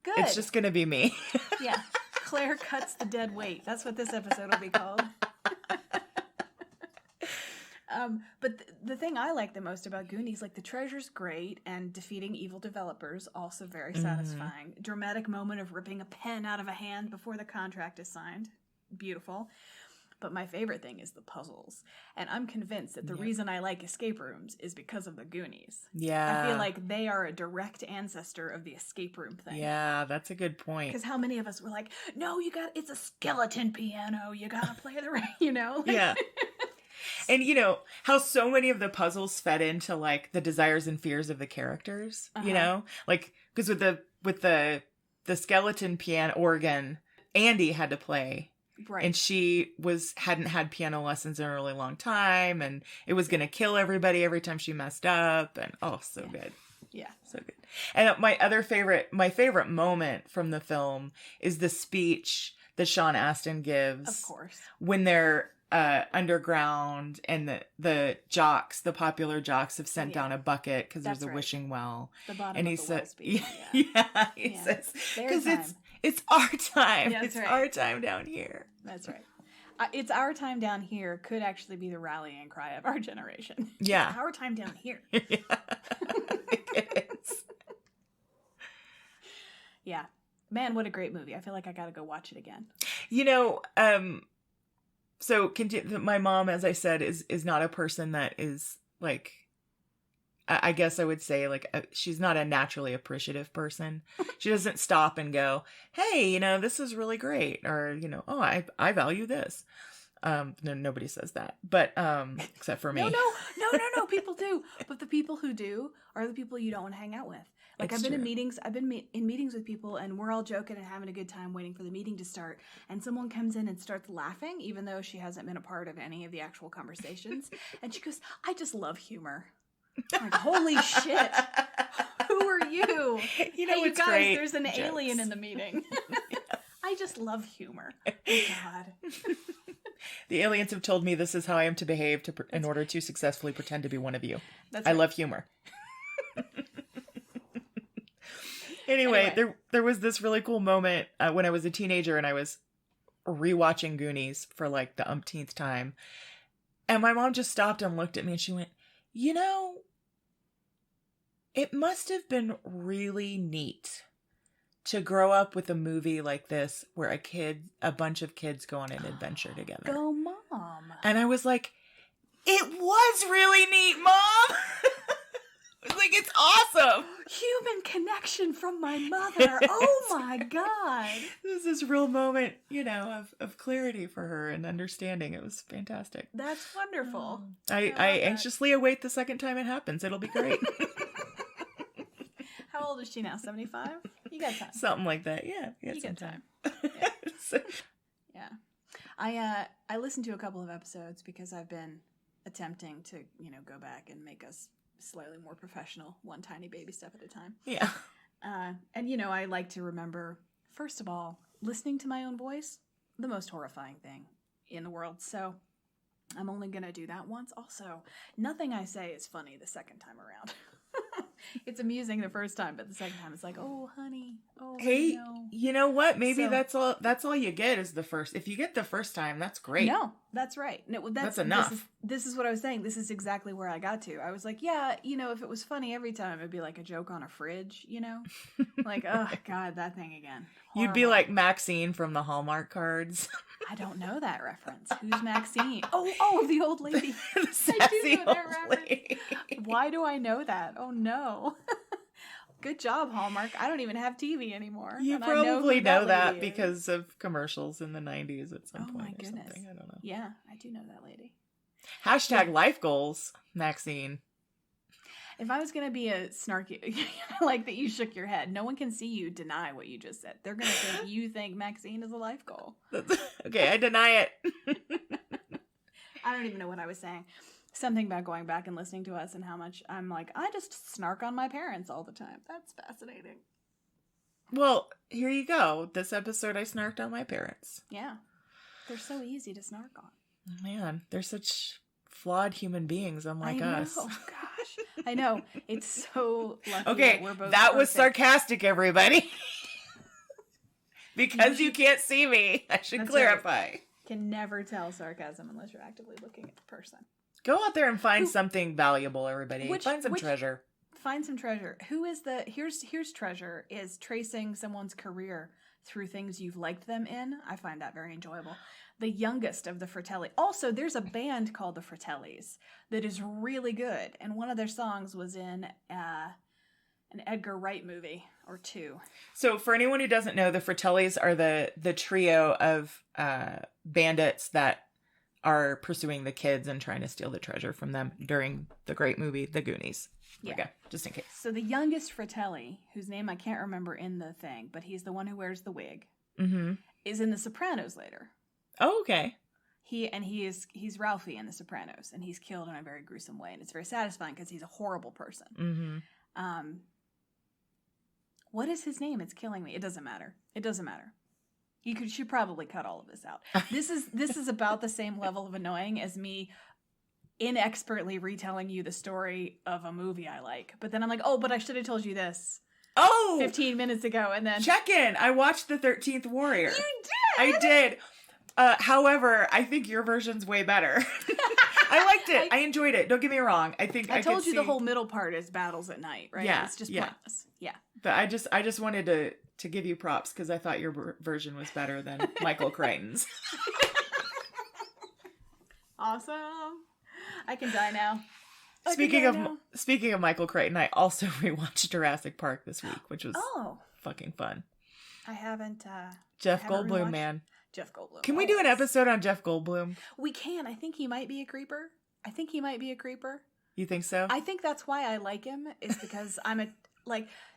Good. It's just going to be me. Yeah. Claire cuts the dead weight. That's what this episode will be called. But the thing I like the most about Goonies, like the treasure's great, and defeating evil developers also very satisfying. Dramatic moment of ripping a pen out of a hand before the contract is signed. Beautiful. But my favorite thing is the puzzles. And I'm convinced that the reason I like escape rooms is because of the Goonies. Yeah. I feel like they are a direct ancestor of the escape room thing. Yeah, that's a good point. Because how many of us were like, no, it's a skeleton piano. You gotta play the you know? Yeah. And you know, how so many of the puzzles fed into like the desires and fears of the characters, you know? Like, because with the skeleton piano organ, Andy had to play. Right. And she hadn't had piano lessons in a really long time, and it was going to kill everybody every time she messed up, and so good. Yeah. So good. And my favorite moment from the film is the speech that Sean Astin gives. Of course. When they're underground and the popular jocks have sent down a bucket because there's a wishing well. The bottom and of he the said, well speech. He says, because it's our time. Yeah, it's our time down here. That's right. It's our time down here could actually be the rallying cry of our generation. Yeah. It's our time down here. It is. Yeah. Man, what a great movie. I feel like I got to go watch it again. You know, so my mom, as I said, is not a person that is like, I guess I would say like, she's not a naturally appreciative person. She doesn't stop and go, hey, you know, this is really great. Or, you know, oh, I value this. No, nobody says that, but, except for me. No, people do. But the people who do are the people you don't want to hang out with. Like, I've been in meetings with people, and we're all joking and having a good time waiting for the meeting to start, and someone comes in and starts laughing, even though she hasn't been a part of any of the actual conversations, and she goes, I just love humor. I'm like, holy shit. Who are you? You know, hey, it's guys, great. there's an Jokes. alien in the meeting. I just love humor. Oh, God. The aliens have told me this is how I am to behave in order to successfully pretend to be one of you. That's I right. love humor. Anyway, there was this really cool moment when I was a teenager and I was rewatching Goonies for like the umpteenth time. And my mom just stopped and looked at me and she went, you know, it must have been really neat to grow up with a movie like this where a bunch of kids go on an adventure together. Go, Mom. And I was like, it was really neat, Mom. I was like, it's awesome. Human connection from my mother. Oh my God. This is this real moment, you know, of clarity for her and understanding. It was fantastic. That's wonderful. I anxiously await the second time it happens. It'll be great. How old is she now? 75? You got time. Something like that. Yeah. You got time. So, yeah. I listened to a couple of episodes because I've been attempting to, you know, go back and make us slightly more professional, one tiny baby step at a time. yeah. And, you know, I like to remember, first of all, listening to my own voice, the most horrifying thing in the world. So I'm only going to do that once. Also, nothing I say is funny the second time around. It's amusing the first time, but the second time it's like, oh, honey. Oh, Hey, no. you know what? Maybe So- that's all you get is the first. If you get the first time, that's great. No, that's right. No, That's enough. This is what I was saying. This is exactly where I got to. I was like, yeah, you know, if it was funny every time, it'd be like a joke on a fridge, you know? Like, oh, God, that thing again. You'd be Horrible. like Maxine from the Hallmark cards. I don't know that reference. Who's Maxine? Oh, the old lady. The I do sassy know that old reference. lady. Why do I know that? Oh, no. Good job, Hallmark. I don't even have TV anymore. You and I probably who know that lady is. because of commercials in the 90s at some Oh, point my or goodness. something. I don't know. Yeah, I do know that lady. Hashtag life goals, Maxine. If I was going to be a snarky, like that you shook your head, no one can see you deny what you just said. They're going to think you think Maxine is a life goal. Okay, I deny it. I don't even know what I was saying. Something about going back and listening to us and how much I'm like, I just snark on my parents all the time. That's fascinating. Well, here you go. This episode I snarked on my parents. Yeah. They're so easy to snark on. Man, they're such flawed human beings, unlike us. Oh, gosh. I know. It's so lucky Okay, that we're both that was perfect. sarcastic, everybody. Because you can't see me, I should That's clarify. Can never tell sarcasm unless you're actively looking at the person. Go out there and find something valuable, everybody. Find some treasure. Find some treasure. Who is the here's treasure is tracing someone's career through things you've liked them in. I find that very enjoyable. The youngest of the Fratelli. Also, there's a band called the Fratellis that is really good. And one of their songs was in an Edgar Wright movie or two. So for anyone who doesn't know, the Fratellis are the trio of bandits that are pursuing the kids and trying to steal the treasure from them during the great movie, The Goonies. There we go, just in case. So the youngest Fratelli, whose name I can't remember in the thing, but he's the one who wears the wig, is in The Sopranos later. Oh, okay. He's Ralphie in The Sopranos, and he's killed in a very gruesome way, and it's very satisfying because he's a horrible person. What is his name? It's killing me. It doesn't matter. You should probably cut all of this out. This is about the same level of annoying as me inexpertly retelling you the story of a movie I like. But then I'm like, oh, but I should have told you this 15 minutes ago. And then check in. I watched The 13th Warrior. You did? I did. However, I think your version's way better. I liked it. I enjoyed it. Don't get me wrong. I told you the whole middle part is battles at night, right? Yeah, It's just pointless. Yeah. But I just wanted to give you props because I thought your version was better than Michael Crichton's. Awesome. I can die now. Speaking of Michael Crichton, I also rewatched Jurassic Park this week, which was fucking fun. I haven't. Jeff Goldblum, man. Jeff Goldblum. Can we do an episode on Jeff Goldblum? We can. I think he might be a creeper. You think so? I think that's why I like him, is because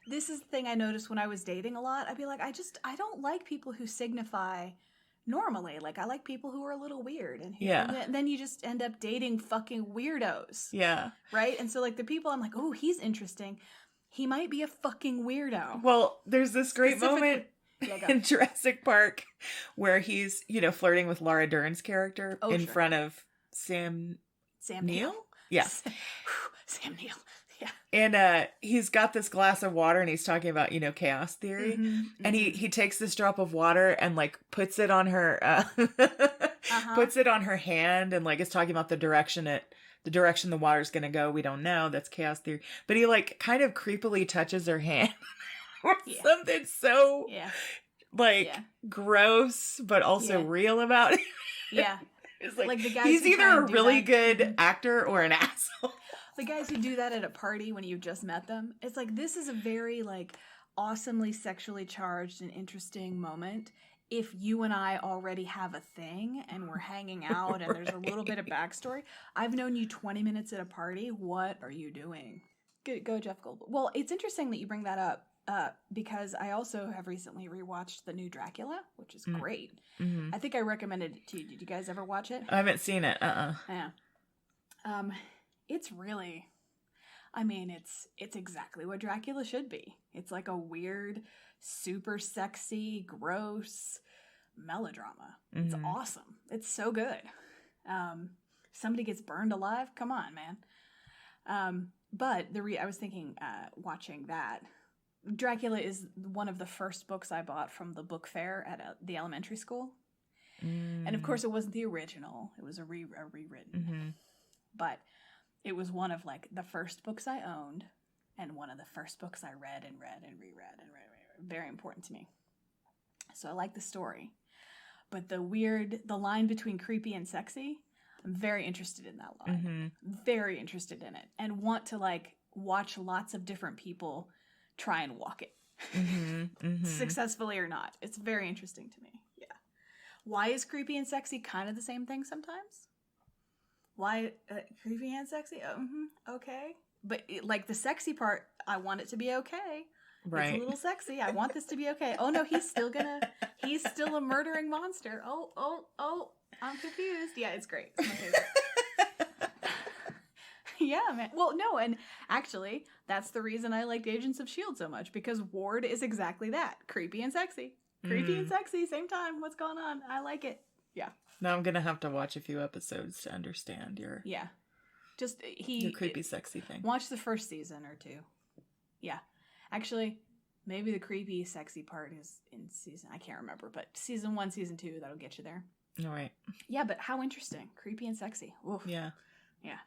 this is the thing I noticed when I was dating a lot. I'd be like, I don't like people who signify normally. Like, I like people who are a little weird. And then you just end up dating fucking weirdos. Yeah. Right? And so, like, the people I'm like, oh, he's interesting. He might be a fucking weirdo. Well, there's this great moment in Jurassic Park where he's, flirting with Laura Dern's character front of Sam Neill? Yeah. Sam Neill. Yeah. And he's got this glass of water and he's talking about, chaos theory. And he takes this drop of water and like puts it on her puts it on her hand and like is talking about the direction the water's gonna go. We don't know. That's chaos theory. But he like kind of creepily touches her hand. Or something so gross but also real about it. Yeah. It's like the guys he's either a really that. good actor or an asshole. The guys who do that at a party when you've just met them, it's like, this is a very like awesomely sexually charged and interesting moment. If you and I already have a thing and we're hanging out and there's a little bit of backstory, I've known you 20 minutes at a party. What are you doing? Go Jeff Goldblum. Well, it's interesting that you bring that up. Because I also have recently rewatched the new Dracula, which is great. I think I recommended it to you. Did you guys ever watch it? I haven't seen it. Yeah. It's really, it's exactly what Dracula should be. It's like a weird, super sexy, gross melodrama. It's awesome. It's so good. Somebody gets burned alive. Come on, man. But I was thinking, watching that, Dracula is one of the first books I bought from the book fair at the elementary school. And of course it wasn't the original. It was a rewritten. But it was one of like the first books I owned and one of the first books I read and read and reread and read. Very important to me. So I like the story. But the line between creepy and sexy, I'm very interested in that line. Very interested in it. And want to like watch lots of different people try and walk it. Successfully or not. It's very interesting to me. Yeah. Why is creepy and sexy kind of the same thing sometimes? Why creepy and sexy? Okay. But like the sexy part, I want it to be okay. Right. It's a little sexy. I want this to be okay. Oh no, he's still a murdering monster. Oh, I'm confused. Yeah, it's great. It's my favorite. Yeah, man. Well, no, and actually, that's the reason I liked Agents of S.H.I.E.L.D. so much, because Ward is exactly that. Creepy and sexy. Creepy and sexy, same time. What's going on? I like it. Yeah. Now I'm going to have to watch a few episodes to understand your... Yeah. Your creepy, sexy thing. Watch the first season or two. Yeah. Actually, maybe the creepy, sexy part is in season... I can't remember, but season 1, season 2, that'll get you there. All right. Yeah, but how interesting. Creepy and sexy. Oof. Yeah. Yeah.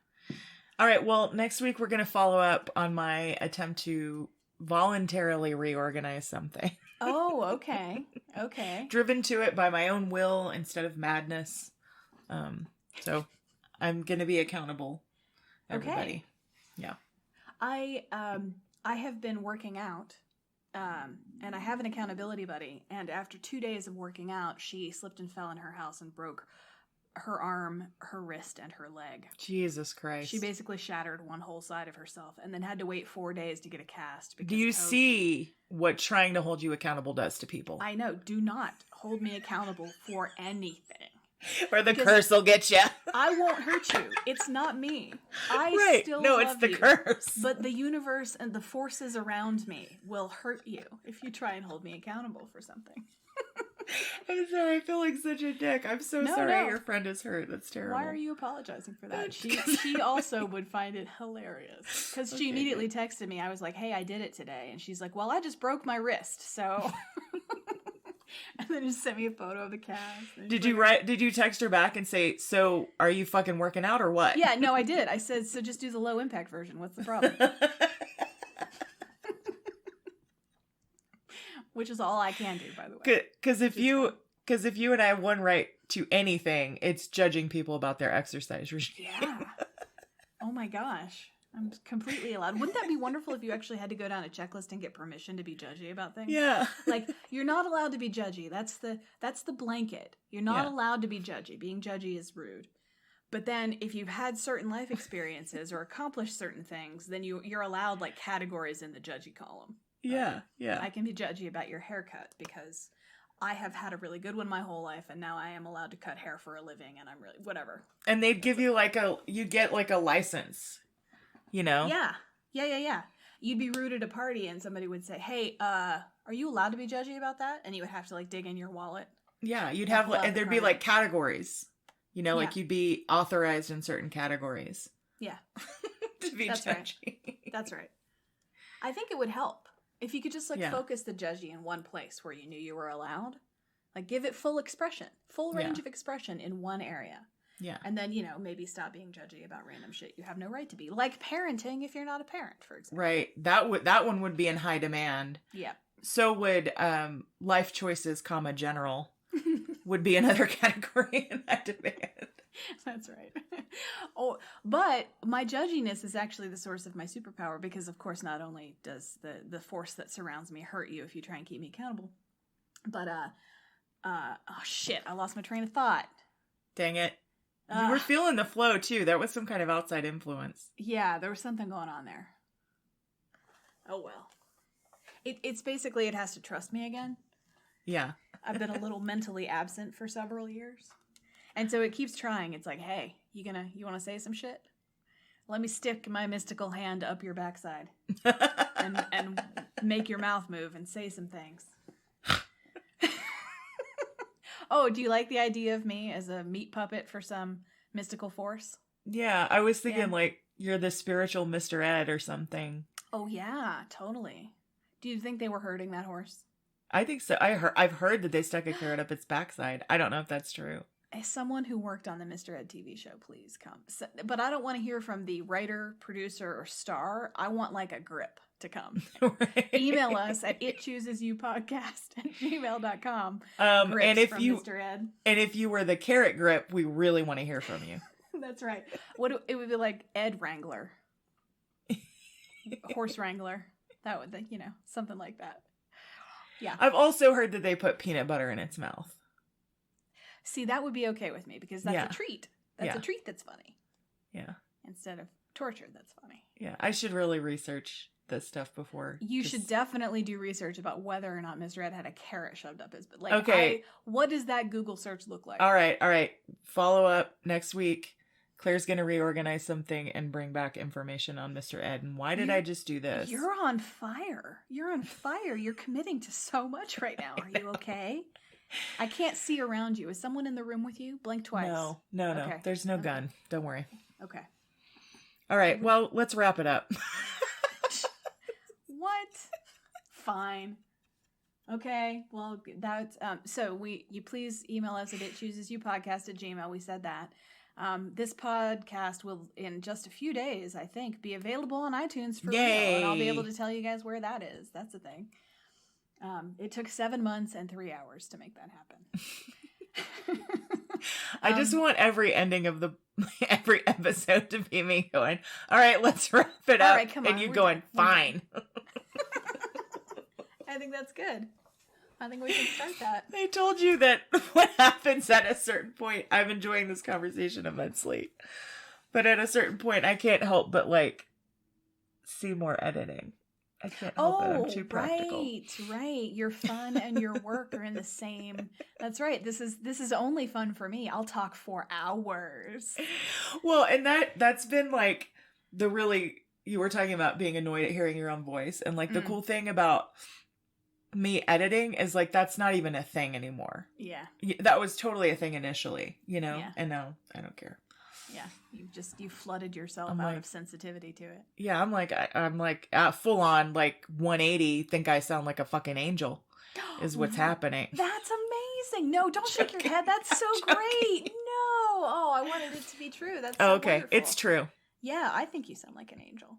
All right, well, next week we're going to follow up on my attempt to voluntarily reorganize something. Oh, okay. Okay. Driven to it by my own will instead of madness. So I'm going to be accountable, everybody. Okay. Yeah. I have been working out, and I have an accountability buddy, and after 2 days of working out, she slipped and fell in her house and broke her arm, her wrist, and her leg. Jesus Christ. She basically shattered one whole side of herself and then had to wait 4 days to get a cast. Do you see what trying to hold you accountable does to people? I know. Do not hold me accountable for anything. Or the curse will get you. I won't hurt you. It's not me. Still no, love it's the you, curse. But the universe and the forces around me will hurt you if you try and hold me accountable for something. I'm sorry. I feel like such a dick. I'm so sorry your friend is hurt. That's terrible. Why are you apologizing for that? She also would find it hilarious. Because she immediately texted me. I was like, hey, I did it today. And she's like, well, I just broke my wrist, so... And then just sent me a photo of the cast. Did you text her back and say, so are you fucking working out or what? Yeah, no, I did. I said, so just do the low impact version. What's the problem? Which is all I can do, by the way. Because if you and I have one right to anything, it's judging people about their exercise regime. Yeah. Oh my gosh. I'm completely allowed. Wouldn't that be wonderful if you actually had to go down a checklist and get permission to be judgy about things? Yeah. Like, you're not allowed to be judgy. That's the blanket. You're not allowed to be judgy. Being judgy is rude. But then if you've had certain life experiences or accomplished certain things, then you're allowed like categories in the judgy column. Yeah, yeah. I can be judgy about your haircut because I have had a really good one my whole life, and now I am allowed to cut hair for a living, and I'm really whatever. And they'd give you you get like a license, you know? Yeah. You'd be rude at a party, and somebody would say, "Hey, are you allowed to be judgy about that?" And you would have to like dig in your wallet. Yeah, you'd have and there'd be like categories, you know, like you'd be authorized in certain categories. Yeah, to be That's judgy. Right. That's right. I think it would help. If you could just focus the judgy in one place where you knew you were allowed, like give it full expression, full range of expression in one area. Yeah. And then, maybe stop being judgy about random shit you have no right to be. Like parenting if you're not a parent, for example. Right. That one would be in high demand. Yeah. So would life choices, general would be another category in high demand. That's right. Oh, but my judginess is actually the source of my superpower because, of course, not only does the force that surrounds me hurt you if you try and keep me accountable, but oh shit, I lost my train of thought. Dang it. You were feeling the flow too. That was some kind of outside influence. Yeah, there was something going on there. Oh well. It's basically it has to trust me again. Yeah. I've been a little mentally absent for several years. And so it keeps trying. It's like, hey, you want to say some shit? Let me stick my mystical hand up your backside and make your mouth move and say some things. Oh, do you like the idea of me as a meat puppet for some mystical force? Yeah, I was thinking like you're the spiritual Mr. Ed or something. Oh yeah, totally. Do you think they were hurting that horse? I think so. I've heard that they stuck a carrot up its backside. I don't know if that's true. As someone who worked on the Mr. Ed TV show, please come. But I don't want to hear from the writer, producer, or star. I want like a grip to come. Right. Email us at itchoosesyou@gmail.com. And if you Mr. Ed. And if you were the carrot grip, we really want to hear from you. That's right. It would be like Ed Wrangler. Horse Wrangler. That would something like that. Yeah. I've also heard that they put peanut butter in its mouth. See, that would be okay with me because that's a treat. That's a treat that's funny. Yeah. Instead of torture that's funny. Yeah. I should really research this stuff before. You should definitely do research about whether or not Mr. Ed had a carrot shoved up his butt. Like, okay. What does that Google search look like? All right. Follow up next week. Claire's going to reorganize something and bring back information on Mr. Ed. And why did I just do this? You're on fire. You're committing to so much right now. Are you okay? I can't see around you. Is someone in the room with you? Blink twice. No. Okay. There's no gun. Don't worry. Okay. All right. Well, let's wrap it up. What? Fine. Okay. Well, that's so you please email us at itchoosesyou@gmail.com. We said that. This podcast will, in just a few days, I think, be available on iTunes for real, and I'll be able to tell you guys where that is. That's the thing. It took 7 months and 3 hours to make that happen. I just want every ending of every episode to be me going, all right, let's wrap it up. All right, come on, and you we're going, done. fine. I think that's good. I think we can start that. I told you that what happens at a certain point, I'm enjoying this conversation immensely. But at a certain point, I can't help but like see more editing. I can't help it. I'm too practical. Right. Your fun and your work are in the same. That's right. This is only fun for me. I'll talk for hours. Well, and that's been like you were talking about being annoyed at hearing your own voice, and like the cool thing about me editing is like that's not even a thing anymore. Yeah. That was totally a thing initially, Yeah. And now I don't care. Yeah, you flooded yourself out of sensitivity to it. Yeah, I'm like full on like 180. Think I sound like a fucking angel, is what's happening. That's amazing. No, don't shake your head. That's so great. No, I wanted it to be true. That's so okay. Wonderful. It's true. Yeah, I think you sound like an angel.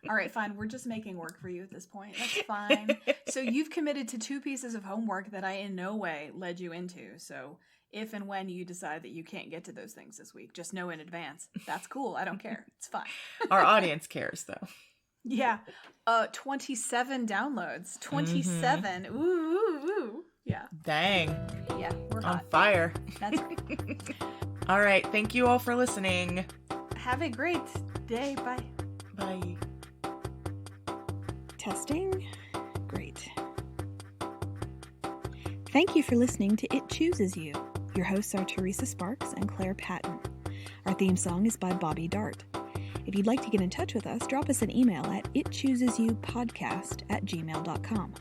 All right, fine. We're just making work for you at this point. That's fine. So you've committed to 2 pieces of homework that I in no way led you into. So if and when you decide that you can't get to those things this week, just know in advance. That's cool. I don't care. It's fine. Our audience cares, though. Yeah. 27 downloads. 27. Ooh, ooh, ooh. Yeah. Dang. Yeah, we're on hot. fire. That's right. All right. Thank you all for listening. Have a great day. Bye. Bye. Testing. Great. Thank you for listening to It Chooses You. Your hosts are Teresa Sparks and Claire Patton. Our theme song is by Bobby Dart. If you'd like to get in touch with us, drop us an email at itchoosesyoupodcast@gmail.com.